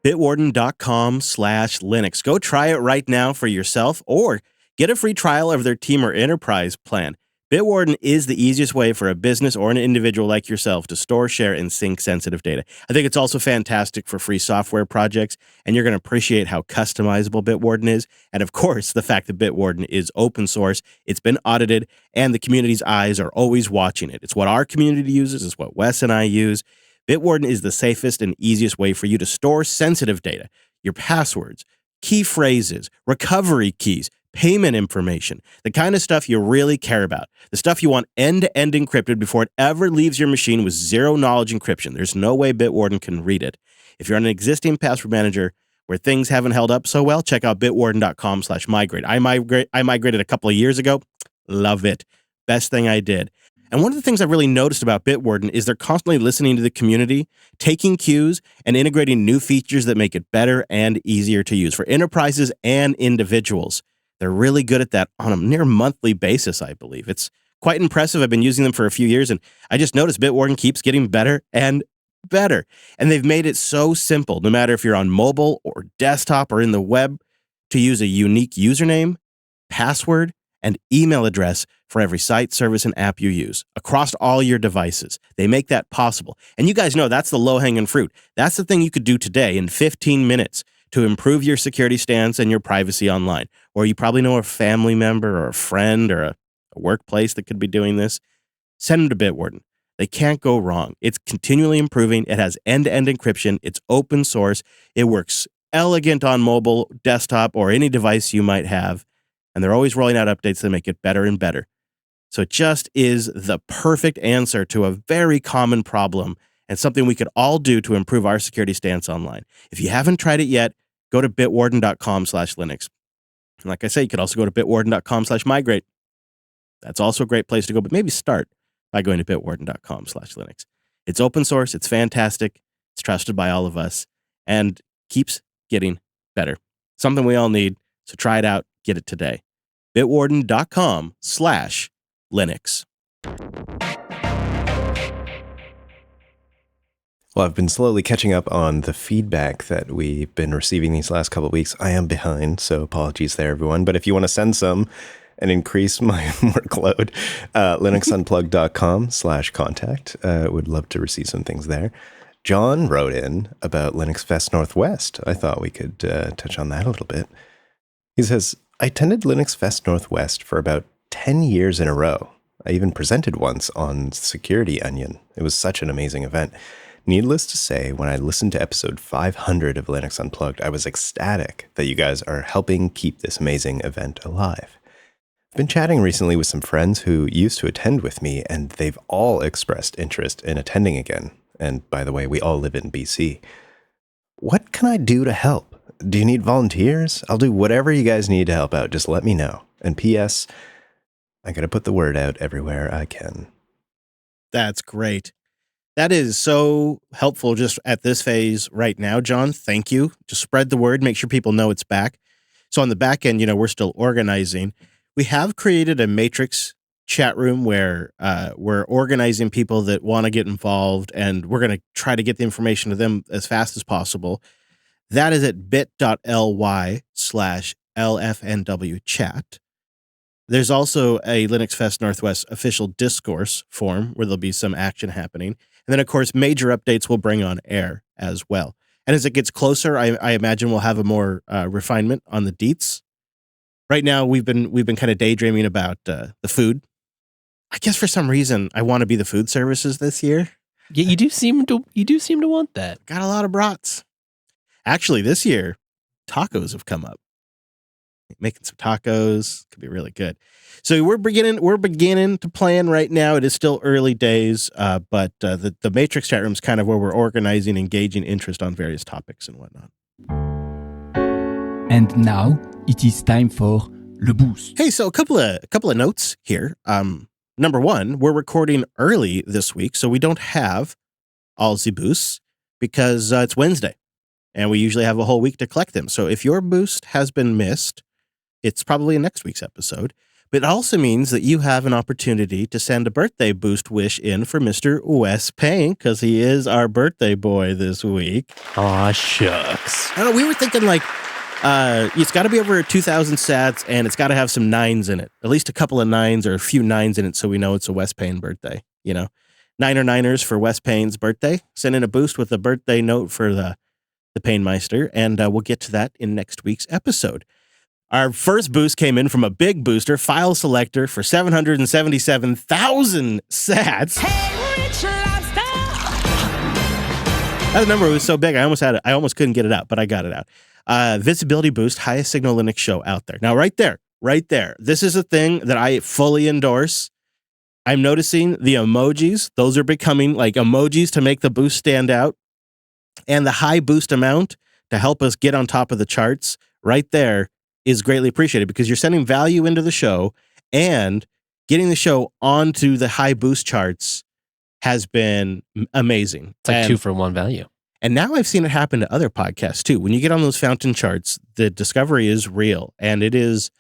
Bitwarden.com/Linux. Go try it right now for yourself, or get a free trial of their team or enterprise plan. Bitwarden is the easiest way for a business or an individual like yourself to store, share, and sync sensitive data. I think it's also fantastic for free software projects, and you're going to appreciate how customizable Bitwarden is. And of course, the fact that Bitwarden is open source, it's been audited, and the community's eyes are always watching it. It's what our community uses, it's what Wes and I use. Bitwarden is the safest and easiest way for you to store sensitive data, your passwords, key phrases, recovery keys, payment information, the kind of stuff you really care about, the stuff you want end-to-end encrypted before it ever leaves your machine with zero-knowledge encryption. There's no way Bitwarden can read it. If you're on an existing password manager where things haven't held up so well, check out bitwarden.com/migrate. I migrated a couple of years ago. Love it. Best thing I did. And one of the things I've really noticed about Bitwarden is they're constantly listening to the community, taking cues, and integrating new features that make it better and easier to use for enterprises and individuals. They're really good at that on a near monthly basis, I believe. It's quite impressive. I've been using them for a few years, and I just noticed Bitwarden keeps getting better and better. And they've made it so simple, no matter if you're on mobile or desktop or in the web, to use a unique username, password, and email address for every site, service, and app you use across all your devices. They make that possible. And you guys know that's the low-hanging fruit. That's the thing you could do today in 15 minutes to improve your security stance and your privacy online. Or you probably know a family member or a friend or a workplace that could be doing this. Send them to Bitwarden. They can't go wrong. It's continually improving. It has end-to-end encryption. It's open source. It works elegant on mobile, desktop, or any device you might have. And they're always rolling out updates that make it better and better. So it just is the perfect answer to a very common problem and something we could all do to improve our security stance online. If you haven't tried it yet, go to bitwarden.com/Linux. And like I say, you could also go to bitwarden.com/migrate. That's also a great place to go, but maybe start by going to bitwarden.com/Linux. It's open source. It's fantastic. It's trusted by all of us and keeps getting better. Something we all need. So try it out. Get it today. Bitwarden.com/Linux. Well, I've been slowly catching up on the feedback that we've been receiving these last couple of weeks. I am behind, so apologies there, everyone. But if you want to send some and increase my workload, linuxunplugged.com/contact. Would love to receive some things there. John wrote in about Linux Fest Northwest. I thought we could touch on that a little bit. He says, I attended Linux Fest Northwest for about 10 years in a row. I even presented once on Security Onion. It was such an amazing event. Needless to say, when I listened to episode 500 of Linux Unplugged, I was ecstatic that you guys are helping keep this amazing event alive. I've been chatting recently with some friends who used to attend with me, and they've all expressed interest in attending again. And by the way, we all live in BC. What can I do to help? Do you need volunteers? I'll do whatever you guys need to help out. Just let me know. And P.S., I got to put the word out everywhere I can. That's great. That is so helpful just at this phase right now, John. Thank you. Just spread the word. Make sure people know it's back. So on the back end, we're still organizing. We have created a matrix chat room where we're organizing people that want to get involved, and we're going to try to get the information to them as fast as possible. That is at bit.ly/LFNW chat. There's also a Linux Fest Northwest official discourse forum where there'll be some action happening. And then, of course, major updates we'll bring on air as well. And as it gets closer, I imagine we'll have a more refinement on the deets. Right now, we've been kind of daydreaming about the food. I guess for some reason, I want to be the food services this year. Yeah, you do seem to want that. Got a lot of brats. Actually, this year, tacos have come up. Making some tacos could be really good. So we're beginning to plan right now. It is still early days, but the Matrix chat room is kind of where we're organizing, engaging interest on various topics and whatnot. And now it is time for Le Boost. Hey, so a couple of notes here. Number one, we're recording early this week, so we don't have all the boosts because it's Wednesday, and we usually have a whole week to collect them. So if your boost has been missed, it's probably in next week's episode. But it also means that you have an opportunity to send a birthday boost wish in for Mr. Wes Payne, because he is our birthday boy this week. Aw, shucks. I don't know, we were thinking it's got to be over 2,000 sats, and it's got to have some nines in it. At least a couple of nines or a few nines in it so we know it's a Wes Payne birthday. Niners for Wes Payne's birthday. Send in a boost with a birthday note for the Painmeister, and we'll get to that in next week's episode. Our first boost came in from a big booster, File Selector, for 777,000 sats. Hey, Rich Lobster! That number was so big, I almost couldn't get it out, but I got it out. Visibility boost, highest signal Linux show out there. Now, right there. This is a thing that I fully endorse. I'm noticing the emojis. Those are becoming like emojis to make the boost stand out. And the high boost amount to help us get on top of the charts right there is greatly appreciated because you're sending value into the show, and getting the show onto the high boost charts has been amazing. It's like 2-for-1 value. And now I've seen it happen to other podcasts too. When you get on those fountain charts, the discovery is real, and it is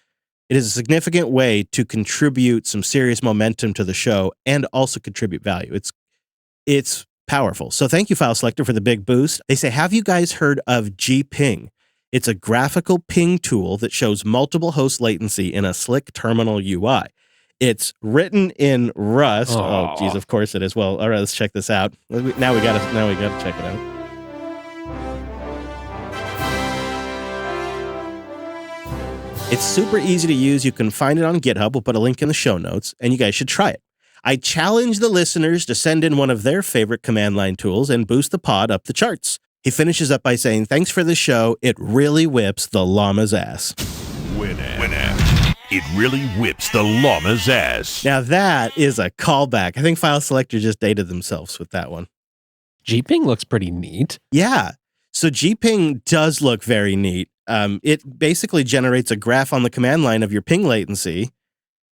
a significant way to contribute some serious momentum to the show and also contribute value. It's powerful. So thank you, File Selector, for the big boost. They say, have you guys heard of gping? It's a graphical ping tool that shows multiple host latency in a slick terminal UI. It's written in Rust. Oh, geez, of course it is. Well, all right, let's check this out. Now we gotta check it out. It's super easy to use. You can find it on GitHub. We'll put a link in the show notes, and you guys should try it. I challenge the listeners to send in one of their favorite command line tools and boost the pod up the charts. He finishes up by saying, thanks for the show. It really whips the llama's ass. Winamp. It really whips the llama's ass. Now that is a callback. I think File Selector just dated themselves with that one. gping looks pretty neat. Yeah. So gping does look very neat. It basically generates a graph on the command line of your ping latency.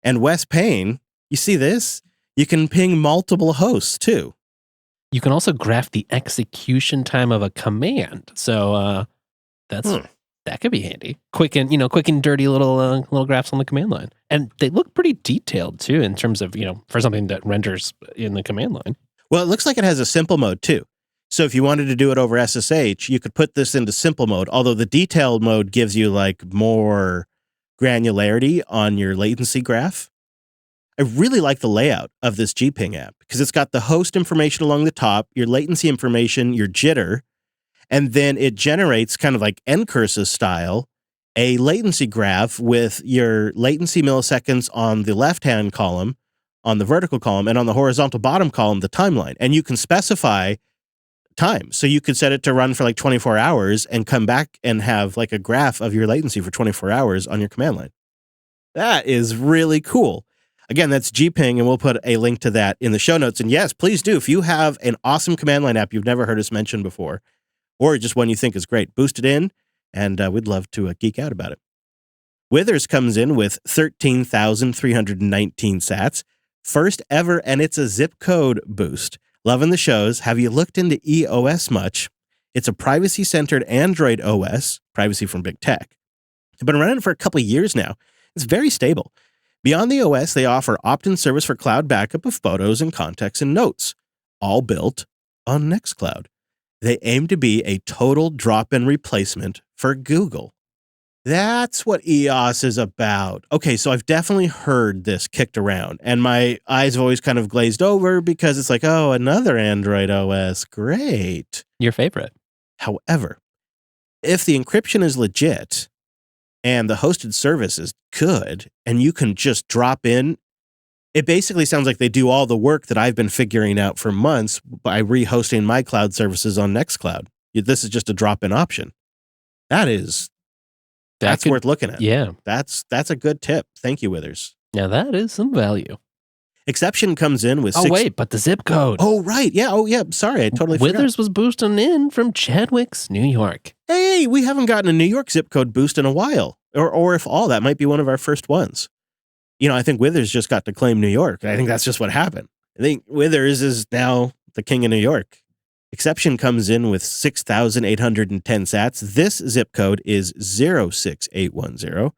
And Wes Payne, you see this? You can ping multiple hosts too. You can also graph the execution time of a command. So that's That could be handy. Quick and dirty little graphs on the command line. And they look pretty detailed too in terms of, for something that renders in the command line. Well, it looks like it has a simple mode too. So if you wanted to do it over SSH, you could put this into simple mode, although the detailed mode gives you like more granularity on your latency graph. I really like the layout of this gping app because it's got the host information along the top, your latency information, your jitter, and then it generates kind of like ncurses style a latency graph with your latency milliseconds on the left-hand column, on the vertical column, and on the horizontal bottom column, the timeline. And you can specify time. So you could set it to run for like 24 hours and come back and have like a graph of your latency for 24 hours on your command line. That is really cool. Again, that's gping, and we'll put a link to that in the show notes. And yes, please do. If you have an awesome command line app you've never heard us mention before, or just one you think is great, boost it in, and we'd love to geek out about it. Withers comes in with 13,319 sats. First ever, and it's a zip code boost. Loving the shows. Have you looked into EOS much? It's a privacy-centered Android OS, privacy from big tech. I've been running it for a couple of years now. It's very stable. Beyond the OS, they offer opt-in service for cloud backup of photos and contacts and notes, all built on Nextcloud. They aim to be a total drop-in replacement for Google. That's what EOS is about. Okay, so I've definitely heard this kicked around, and my eyes have always kind of glazed over because it's like, oh, another Android OS. Great. Your favorite. However, if the encryption is legit and the hosted service is good and you can just drop in, it basically sounds like they do all the work that I've been figuring out for months by rehosting my cloud services on Nextcloud. This is just a drop-in option. That's worth looking at. Yeah. That's a good tip. Thank you, Withers. Now that is some value. Exception comes in with but the zip code. Oh, right. Yeah. Oh, yeah. Sorry. I totally forgot. Withers was boosting in from Chadwick's, New York. Hey, we haven't gotten a New York zip code boost in a while. Or if all, that might be one of our first ones. I think Withers just got to claim New York. I think that's just what happened. I think Withers is now the king of New York. Exception comes in with 6,810 sats. This zip code is 06810.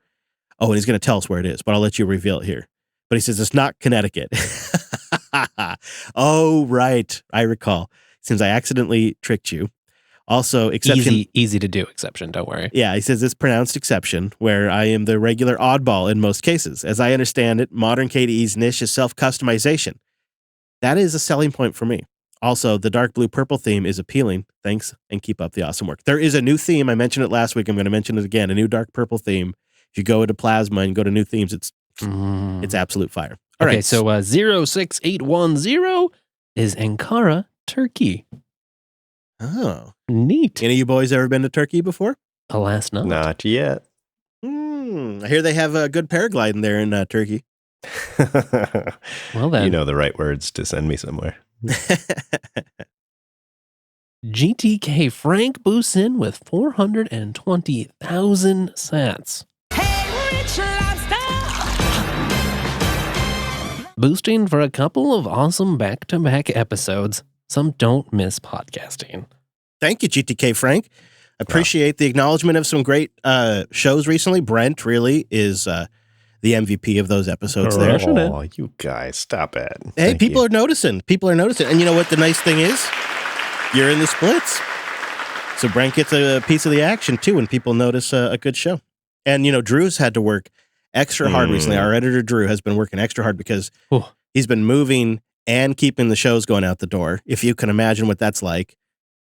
Oh, and he's going to tell us where it is, but I'll let you reveal it here. But he says it's not Connecticut. Oh, right. I recall. Since I accidentally tricked you. Also, exception. Easy to do exception, don't worry. Yeah, he says it's pronounced exception, where I am the regular oddball in most cases. As I understand it, modern KDE's niche is self-customization. That is a selling point for me. Also, the dark blue purple theme is appealing. Thanks, and keep up the awesome work. There is a new theme. I mentioned it last week. I'm going to mention it again. A new dark purple theme. If you go into Plasma and go to new themes, it's absolute fire. All right. So 06810 is Ankara, Turkey. Oh. Neat. Any of you boys ever been to Turkey before? Alas, not. Not yet. I hear they have a good paragliding there in Turkey. Well then. You know the right words to send me somewhere. GTK Frank boosts in with 420,000 sats. Hey, rich lobster! Boosting for a couple of awesome back-to-back episodes. Some don't miss podcasting. Thank you, GTK Frank. Appreciate the acknowledgement of some great shows recently. Brent really is the MVP of those episodes there. Oh, you guys, stop it. Hey, Thank people you. are noticing. People are noticing. And you know what the nice thing is? You're in the splits. So Brent gets a piece of the action, too, when people notice a good show. And, Drew's had to work extra hard recently. Our editor, Drew, has been working extra hard because he's been moving and keeping the shows going out the door. If you can imagine what that's like.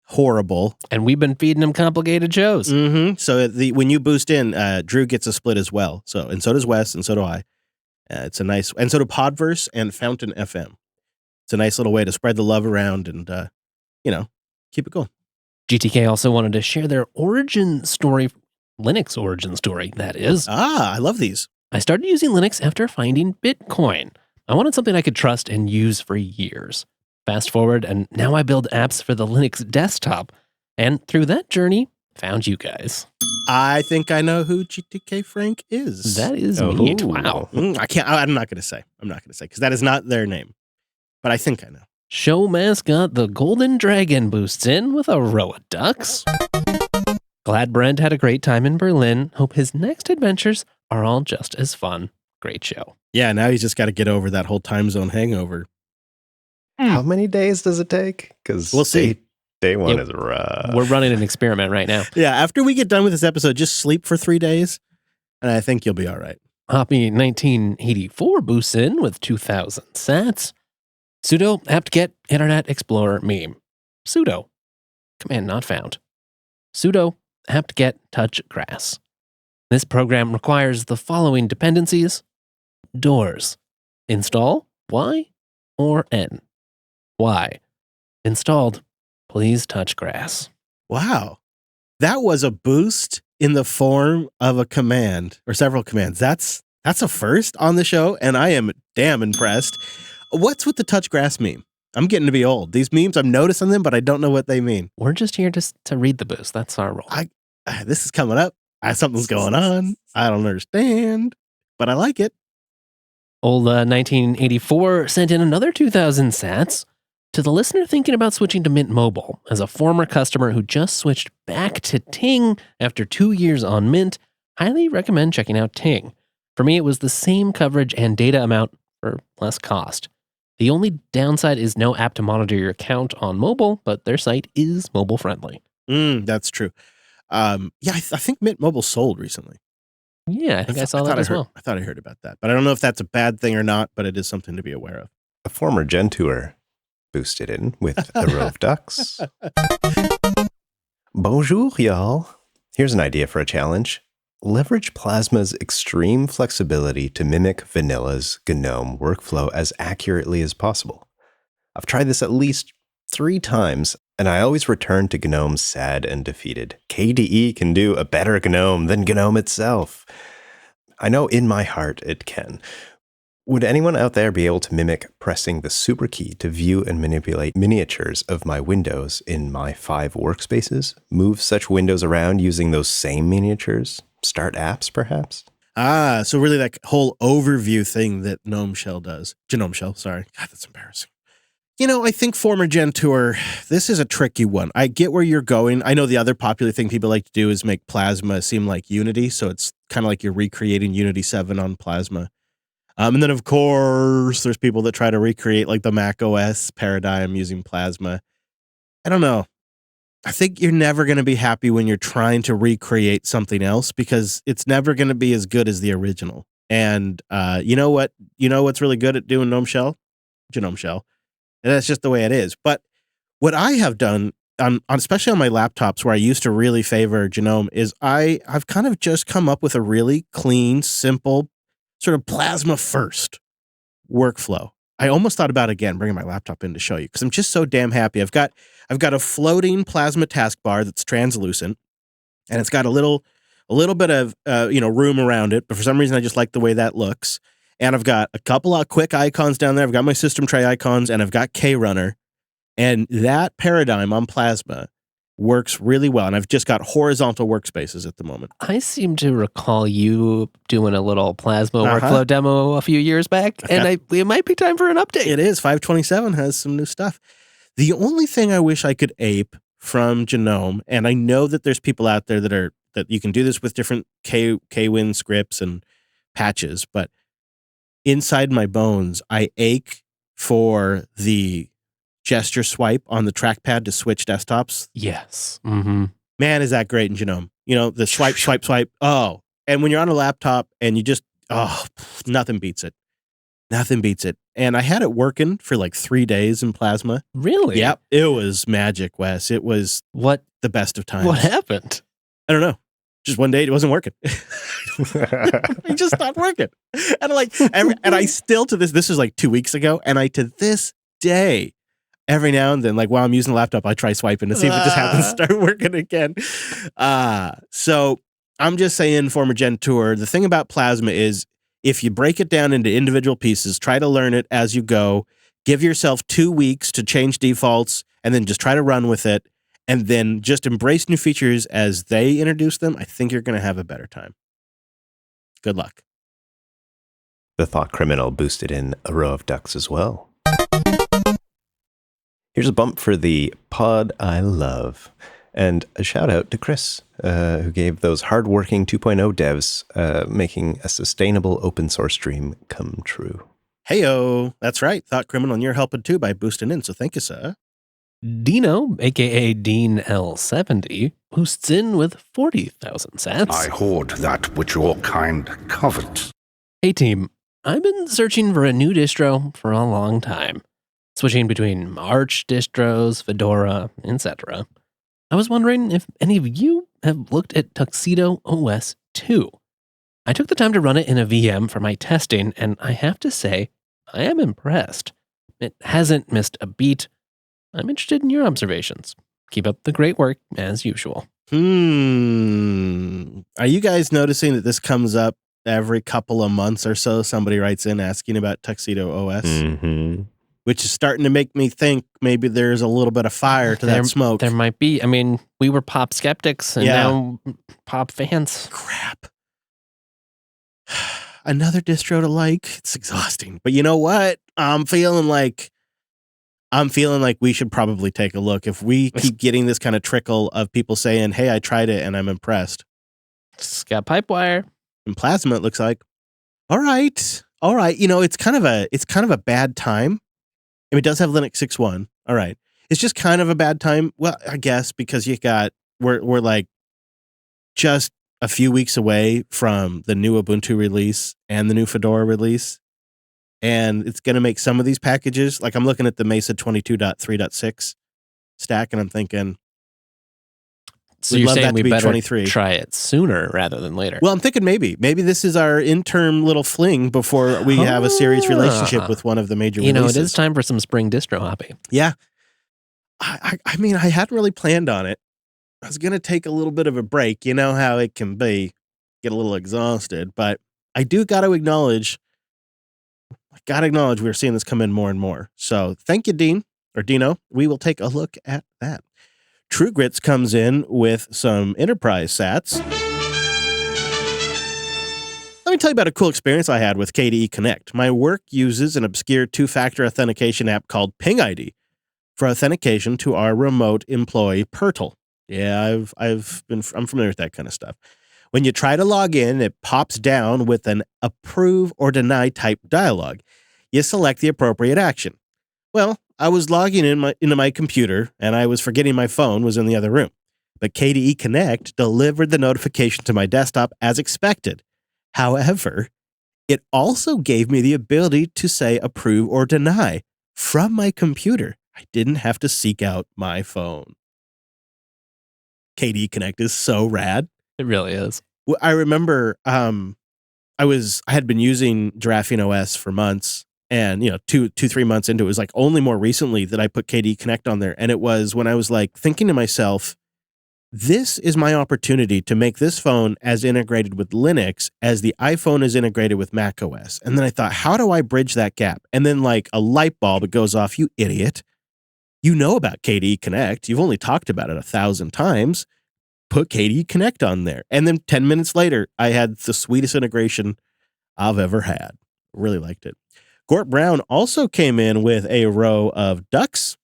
Horrible. And we've been feeding him complicated shows. Mm-hmm. So when you boost in, Drew gets a split as well. And so does Wes, and so do I. It's a nice, and so do Podverse and Fountain FM. It's a nice little way to spread the love around and, keep it going. GTK also wanted to share their origin story, Linux origin story, that is. I love these. I started using Linux after finding Bitcoin. I wanted something I could trust and use for years. Fast forward, and now I build apps for the Linux desktop. And through that journey, found you guys. I think I know who GTK Frank is. That is neat. Wow. I'm not going to say. Because that is not their name. But I think I know. Show mascot the Golden Dragon boosts in with a row of ducks. Glad Brent had a great time in Berlin. Hope his next adventures are all just as fun. Great show. Yeah, now he's just got to get over that whole time zone hangover. How many days does it take? Because We'll see. Day one Yeah, is rough. We're running an experiment right now. Yeah, after we get done with this episode, just sleep for 3 days, and I think you'll be all right. Hoppy 1984 boosts in with 2,000 sats. Sudo apt-get Internet Explorer meme. Sudo. Command not found. Sudo apt-get touch grass. This program requires the following dependencies. Doors. Install Y or N. Y. Installed. Please touch grass. Wow. That was a boost in the form of a command or several commands. That's a first on the show, and I am damn impressed. What's with the touch grass meme? I'm getting to be old. These memes, I'm noticing them, but I don't know what they mean. We're just here to read the boost. That's our role. This is coming up. Something's going on. I don't understand, but I like it. Old 1984 sent in another 2,000 sats to the listener thinking about switching to Mint Mobile. As a former customer who just switched back to Ting after 2 years on Mint, highly recommend checking out Ting. For me, it was the same coverage and data amount for less cost. The only downside is no app to monitor your account on mobile, but their site is mobile friendly. That's true. I think Mint Mobile sold recently. Yeah, I think I saw that as well. I thought I heard about that, but I don't know if that's a bad thing or not, but it is something to be aware of. A former Gentour boosted in with a row of ducks. Bonjour, y'all. Here's an idea for a challenge. Leverage Plasma's extreme flexibility to mimic Vanilla's GNOME workflow as accurately as possible. I've tried this at least 3 times, and I always return to GNOME sad and defeated. KDE can do a better GNOME than GNOME itself. I know in my heart it can. Would anyone out there be able to mimic pressing the super key to view and manipulate miniatures of my windows in my 5 workspaces? Move such windows around using those same miniatures? Start apps, perhaps? So really that whole overview thing that GNOME Shell does. GNOME Shell, sorry. God, that's embarrassing. I think former Gentour, this is a tricky one. I get where you're going. I know the other popular thing people like to do is make Plasma seem like Unity, so it's kind of like you're recreating Unity 7 on Plasma. And then, of course, there's people that try to recreate like the Mac OS paradigm using Plasma. I don't know. I think you're never going to be happy when you're trying to recreate something else because it's never going to be as good as the original. And you know what? You know what's really good at doing GNOME Shell? GNOME Shell. And that's just the way it is. But what I have done, especially on my laptops where I used to really favor GNOME, is I've kind of just come up with a really clean, simple, sort of Plasma first workflow. I almost thought about, again, bringing my laptop in to show you because I'm just so damn happy. I've got a floating Plasma taskbar that's translucent, and it's got a little bit of room around it. But for some reason, I just like the way that looks. And I've got a couple of quick icons down there. I've got my system tray icons, and I've got KRunner, and that paradigm on Plasma works really well. And I've just got horizontal workspaces at the moment. I seem to recall you doing a little Plasma workflow demo a few years back, and it might be time for an update. It is. 527 has some new stuff. The only thing I wish I could ape from GNOME, and I know that there's people out there that you can do this with different Kwin scripts and patches, but inside my bones, I ache for the gesture swipe on the trackpad to switch desktops. Yes. Mm-hmm. Man, is that great in GNOME. The swipe, swipe, swipe. Oh, and when you're on a laptop and you just, nothing beats it. Nothing beats it. And I had it working for like 3 days in Plasma. Really? Yep. It was magic, Wes. It was the best of times. What happened? I don't know. Just one day it wasn't working. It just stopped working. And I still to this was like 2 weeks ago. And I to this day, every now and then, like while I'm using the laptop, I try swiping to see if it just happens to start working again. So I'm just saying, former Gentour, the thing about Plasma is if you break it down into individual pieces, try to learn it as you go, give yourself 2 weeks to change defaults, and then just try to run with it, and then just embrace new features as they introduce them, I think you're going to have a better time. Good luck. The Thought Criminal boosted in a row of ducks as well. Here's a bump for the pod I love. And a shout out to Chris, who gave those hardworking 2.0 devs making a sustainable open source dream come true. Heyo, that's right. Thought Criminal, and you're helping too by boosting in, so thank you, sir. Dino, aka Dean L70, boosts in with 40,000 sats. I hoard that which your kind covet. Hey team, I've been searching for a new distro for a long time, switching between Arch distros, Fedora, etc. I was wondering if any of you have looked at Tuxedo OS 2. I took the time to run it in a VM for my testing, and I have to say, I am impressed. It hasn't missed a beat. I'm interested in your observations. Keep up the great work, as usual. Are you guys noticing that this comes up every couple of months or so? Somebody writes in asking about Tuxedo OS, which is starting to make me think maybe there's a little bit of fire to that smoke. There might be. I mean, we were pop skeptics and now pop fans. Crap. Another distro to like. It's exhausting. But you know what? I'm feeling like we should probably take a look. If we keep getting this kind of trickle of people saying, hey, I tried it and I'm impressed. It's got Pipewire. And Plasma, it looks like. All right. You know, it's kind of a bad time. I mean, it does have Linux 6.1. All right. It's just kind of a bad time. Well, I guess because we're like just a few weeks away from the new Ubuntu release and the new Fedora release. And it's going to make some of these packages, like I'm looking at the Mesa 22.3.6 stack, and I'm thinking, so you're saying we better 23. Try it sooner rather than later. Well, I'm thinking maybe this is our interim little fling before we have a serious relationship with one of the major releases. You know, it is time for some spring distro hopping. Yeah. I mean, I hadn't really planned on it. I was going to take a little bit of a break. You know how it can be, get a little exhausted, but I do got to acknowledge we're seeing this come in more and more. So thank you, Dean or Dino. We will take a look at that. True Grits comes in with some enterprise sats. Let me tell you about a cool experience I had with KDE Connect. My work uses an obscure two-factor authentication app called Ping ID for authentication to our remote employee portal. Yeah, I'm familiar with that kind of stuff. When you try to log in, it pops down with an approve or deny type dialog. You select the appropriate action. Well, I was logging into my computer, and I was forgetting my phone was in the other room. But KDE Connect delivered the notification to my desktop as expected. However, it also gave me the ability to say approve or deny from my computer. I didn't have to seek out my phone. KDE Connect is so rad. It really is. I remember I had been using Giraffing OS for months, and 2-3 months into it was like only more recently that I put KDE Connect on there. And it was when I was like thinking to myself, this is my opportunity to make this phone as integrated with Linux as the iPhone is integrated with Mac OS. And then I thought, how do I bridge that gap? And then like a light bulb, it goes off. You idiot. You know about KDE Connect. You've only talked about it 1,000 times. Put KDE Connect on there. And then 10 minutes later, I had the sweetest integration I've ever had. Really liked it. Gort Brown also came in with a row of ducks.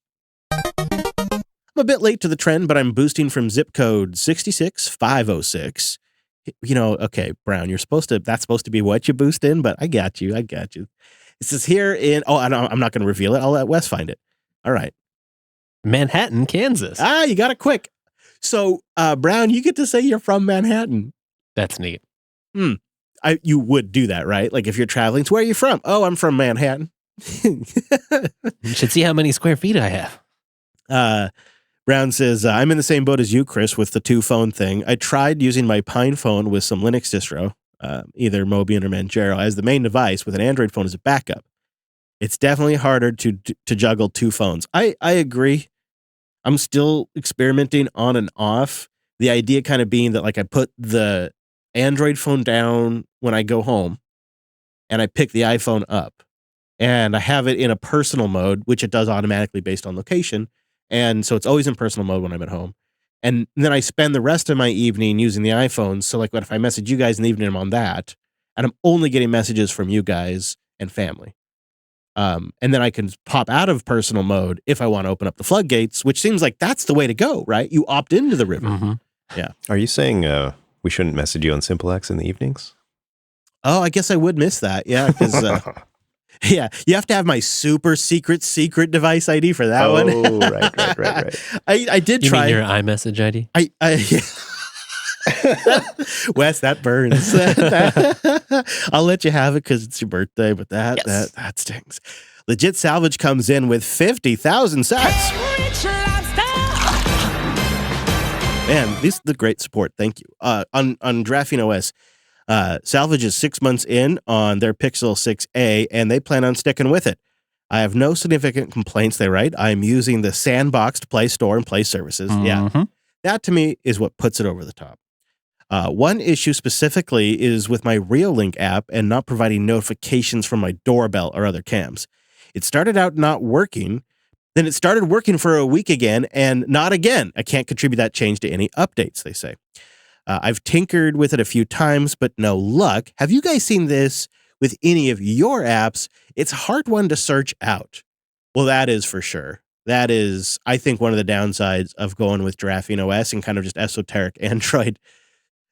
I'm a bit late to the trend, but I'm boosting from zip code 66506. Okay, Brown, that's supposed to be what you boost in, but I got you. This is here in, I'm not going to reveal it. I'll let Wes find it. All right. Manhattan, Kansas. You got it quick. So, Brown, you get to say you're from Manhattan. That's neat. You would do that, right? Like if you're traveling, so where are you from? Oh, I'm from Manhattan. You should see how many square feet I have. Brown says, I'm in the same boat as you, Chris, with the 2-phone thing. I tried using my Pine phone with some Linux distro, either Mobian or Manjaro, as the main device with an Android phone as a backup. It's definitely harder to juggle 2 phones. I agree. I'm still experimenting on and off. The idea kind of being that like I put the Android phone down when I go home and I pick the iPhone up and I have it in a personal mode, which it does automatically based on location. And so it's always in personal mode when I'm at home. And then I spend the rest of my evening using the iPhone. So like what if I message you guys in the evening, I'm on that and I'm only getting messages from you guys and family. And then I can pop out of personal mode if I want to open up the floodgates, which seems like that's the way to go, right? You opt into the river. Mm-hmm. Are you saying we shouldn't message you on SimpleX in the evenings? Oh, I guess I would miss that. Yeah, because yeah, you have to have my super secret device ID for that one. Oh, right. I did You try. mean your iMessage ID? Wes, that burns. I'll let you have it because it's your birthday, but that stings. Legit Salvage comes in with 50,000 sats. Rich lobster. Man, this is the great support. Thank you. On Graphene OS, Salvage is 6 months in on their Pixel 6a, and they plan on sticking with it. I have no significant complaints, they write. I'm using the sandboxed Play Store and Play services. Yeah, that to me is what puts it over the top. One issue specifically is with my Reolink app and not providing notifications from my doorbell or other cams. It started out not working, then it started working for a week again and not again. I can't contribute that change to any updates, they say. I've tinkered with it a few times, but no luck. Have you guys seen this with any of your apps? It's a hard one to search out. Well, that is for sure. That is, I think, one of the downsides of going with Graphene OS and kind of just esoteric Android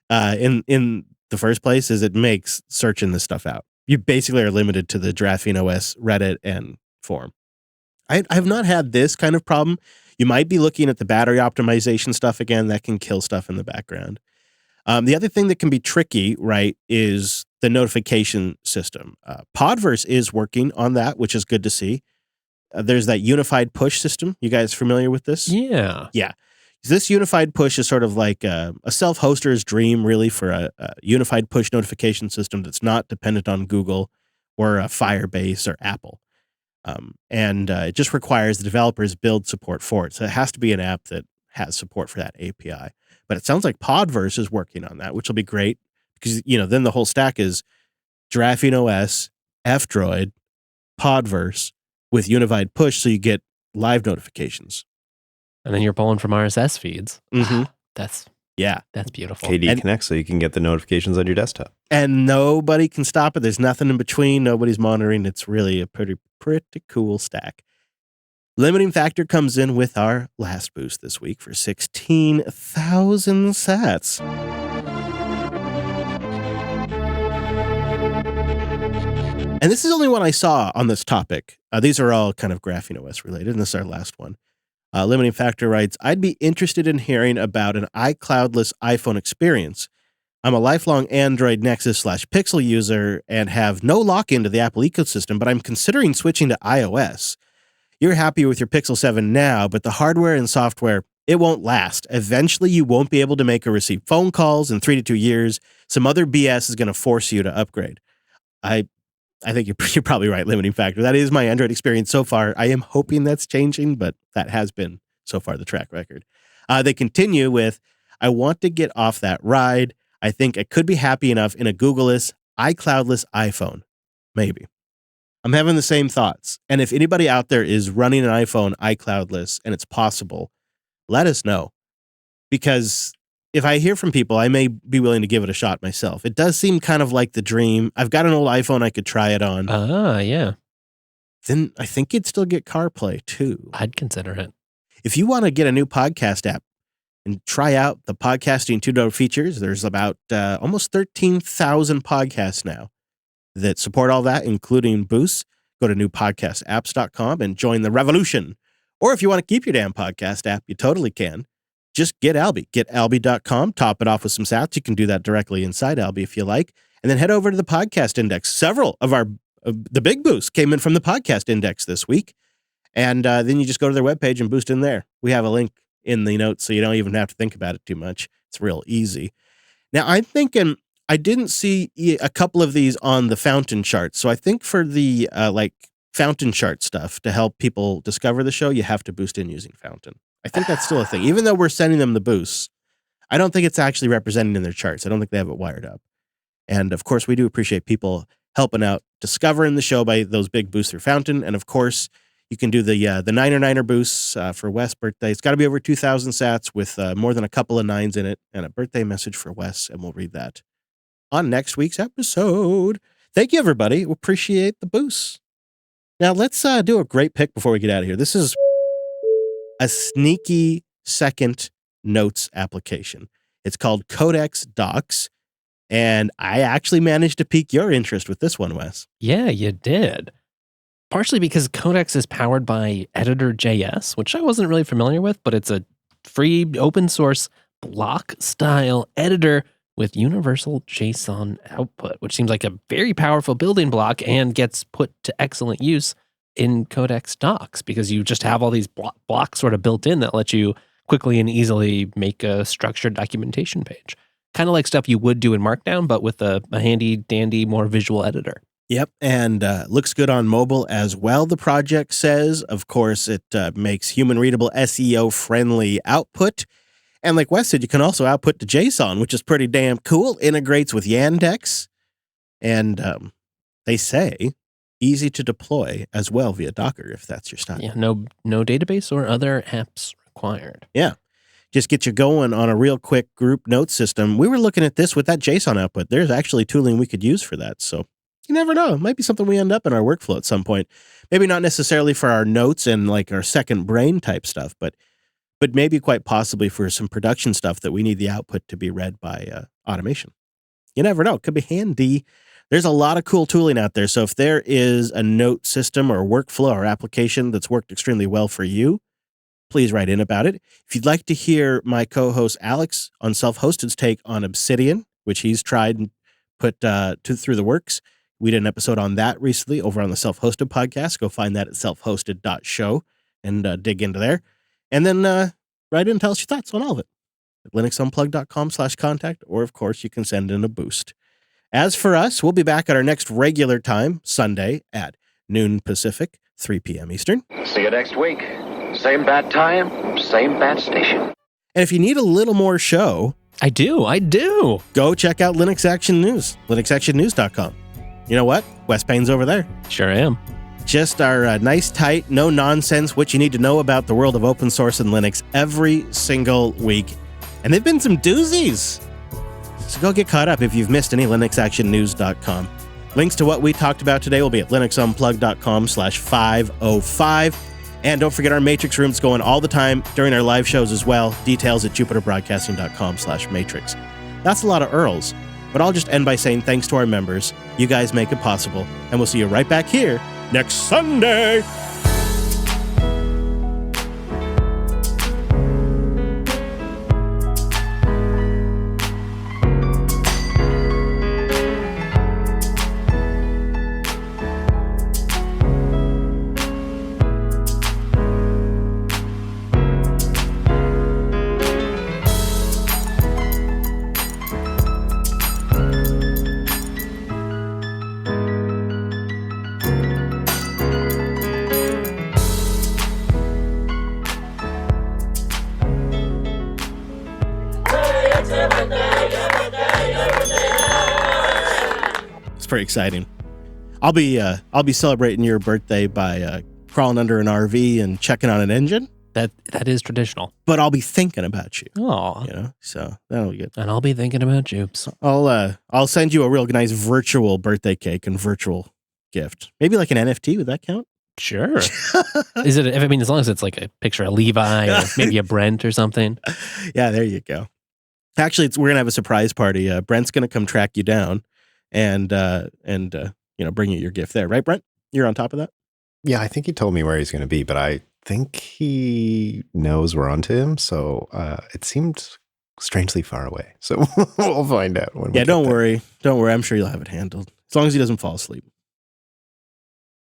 in the first place is it makes searching this stuff out. You basically are limited to the Graphene OS Reddit and forum. I have not had this kind of problem. You might be looking at the battery optimization stuff again. That can kill stuff in the background. The other thing that can be tricky, right, is the notification system. Podverse is working on that, which is good to see. There's that unified push system. You guys familiar with this? Yeah. Yeah. This unified push is sort of like a self-hoster's dream, really, for a unified push notification system that's not dependent on Google or Firebase or Apple. And it just requires the developers build support for it. So it has to be an app that has support for that API. But it sounds like Podverse is working on that, which will be great because, then the whole stack is Graphene OS, F-Droid, Podverse with unified push, so you get live notifications. And then you're pulling from RSS feeds. Mm-hmm. That's beautiful. KD Connect, so you can get the notifications on your desktop. And nobody can stop it. There's nothing in between. Nobody's monitoring. It's really a pretty cool stack. Limiting Factor comes in with our last boost this week for 16,000 sats. And this is the only one I saw on this topic. These are all kind of Graphene OS related, and this is our last one. Limiting Factor writes, I'd be interested in hearing about an iCloudless iPhone experience. I'm a lifelong Android Nexus /Pixel user and have no lock-in to the Apple ecosystem, but I'm considering switching to iOS. You're happy with your Pixel 7 now, but the hardware and software, it won't last. Eventually, you won't be able to make or receive phone calls in 3 to 2 years. Some other BS is going to force you to upgrade. I think you're probably right, Limiting Factor. That is my Android experience so far. I am hoping that's changing, but that has been so far the track record. They continue with, I want to get off that ride. I think I could be happy enough in a Googleless, iCloudless iPhone. Maybe. I'm having the same thoughts. And if anybody out there is running an iPhone iCloudless and it's possible, let us know. Because if I hear from people, I may be willing to give it a shot myself. It does seem kind of like the dream. I've got an old iPhone I could try it on. Yeah. Then I think you'd still get CarPlay too. I'd consider it. If you want to get a new podcast app and try out the podcasting 2.0 features, there's about almost 13,000 podcasts now that support all that, including Boost. Go to newpodcastapps.com and join the revolution. Or if you want to keep your damn podcast app, you totally can. Just get Albi. Get Albi.com, top it off with some sats. You can do that directly inside Albi if you like. And then head over to the podcast index. Several of the big boosts came in from the podcast index this week. And then you just go to their webpage and boost in there. We have a link in the notes, so you don't even have to think about it too much. It's real easy. Now, I'm thinking I didn't see a couple of these on the Fountain chart. So I think for the Fountain chart stuff to help people discover the show, you have to boost in using Fountain. I think that's still a thing. Even though we're sending them the boosts, I don't think it's actually represented in their charts. I don't think they have it wired up. And of course, we do appreciate people helping out discovering the show by those big boosts through Fountain. And of course, you can do the Niner boosts for Wes' birthday. It's got to be over 2,000 sats with more than a couple of nines in it and a birthday message for Wes, and we'll read that on next week's episode. Thank you, everybody. We appreciate the boosts. Now let's do a great pick before we get out of here. This is a sneaky second notes application. It's called Codex Docs, and I actually managed to pique your interest with this one, Wes. Yeah, you did. Partially because Codex is powered by Editor.js, which I wasn't really familiar with, but it's a free open source block style editor with universal JSON output, which seems like a very powerful building block and gets put to excellent use in Codex Docs because you just have all these blocks sort of built in that let you quickly and easily make a structured documentation page. Kind of like stuff you would do in Markdown, but with a handy dandy, more visual editor. Yep, and looks good on mobile as well, the project says. Of course, it makes human-readable, SEO-friendly output. And like Wes said, you can also output to JSON, which is pretty damn cool. Integrates with Yandex. And they say easy to deploy as well via Docker, if that's your style. Yeah, no database or other apps required. Yeah. Just get you going on a real quick group note system. We were looking at this with that JSON output. There's actually tooling we could use for that. So you never know. It might be something we end up in our workflow at some point. Maybe not necessarily for our notes and like our second brain type stuff, but maybe quite possibly for some production stuff that we need the output to be read by automation. You never know. It could be handy. There's a lot of cool tooling out there. So if there is a note system or workflow or application that's worked extremely well for you, please write in about it. If you'd like to hear my co-host Alex on Self-Hosted's take on Obsidian, which he's tried and put through the works, we did an episode on that recently over on the Self-Hosted podcast. Go find that at selfhosted.show and dig into there. And then write in and tell us your thoughts on all of it at linuxunplugged.com/contact, or of course you can send in a boost. As for us, we'll be back at our next regular time, Sunday at noon Pacific, 3 p.m. Eastern. See you next week. Same bad time, same bad station. And if you need a little more show, I do. go check out Linux Action News, linuxactionnews.com. You know what? Wes Payne's over there. Sure am. Just our nice, tight, no nonsense, what you need to know about the world of open source and Linux every single week. And they've been some doozies. So go get caught up if you've missed any linuxactionnews.com. Links to what we talked about today will be at linuxunplugged.com/505. And don't forget our Matrix room's going all the time during our live shows as well. Details at jupiterbroadcasting.com/matrix. That's a lot of Earls, but I'll just end by saying thanks to our members. You guys make it possible, and we'll see you right back here next Sunday. It's pretty exciting. I'll be celebrating your birthday by crawling under an RV and checking on an engine. That is traditional. But I'll be thinking about you. Oh, You know, so that'll be good. and I'll be thinking about Jupes. I'll send you a real nice virtual birthday cake and virtual gift. Maybe like an NFT. Would that count? Sure. Is it? I mean, as long as it's like a picture of Levi or maybe a Brent or something. Yeah, there you go. Actually, we're gonna have a surprise party. Brent's gonna come track you down, and bring you your gift there, right, Brent? You're on top of that. Yeah, I think he told me where he's going to be, but I think he knows we're onto him. So it seemed strangely far away. So we'll find out when. Yeah, don't worry. I'm sure you'll have it handled as long as he doesn't fall asleep.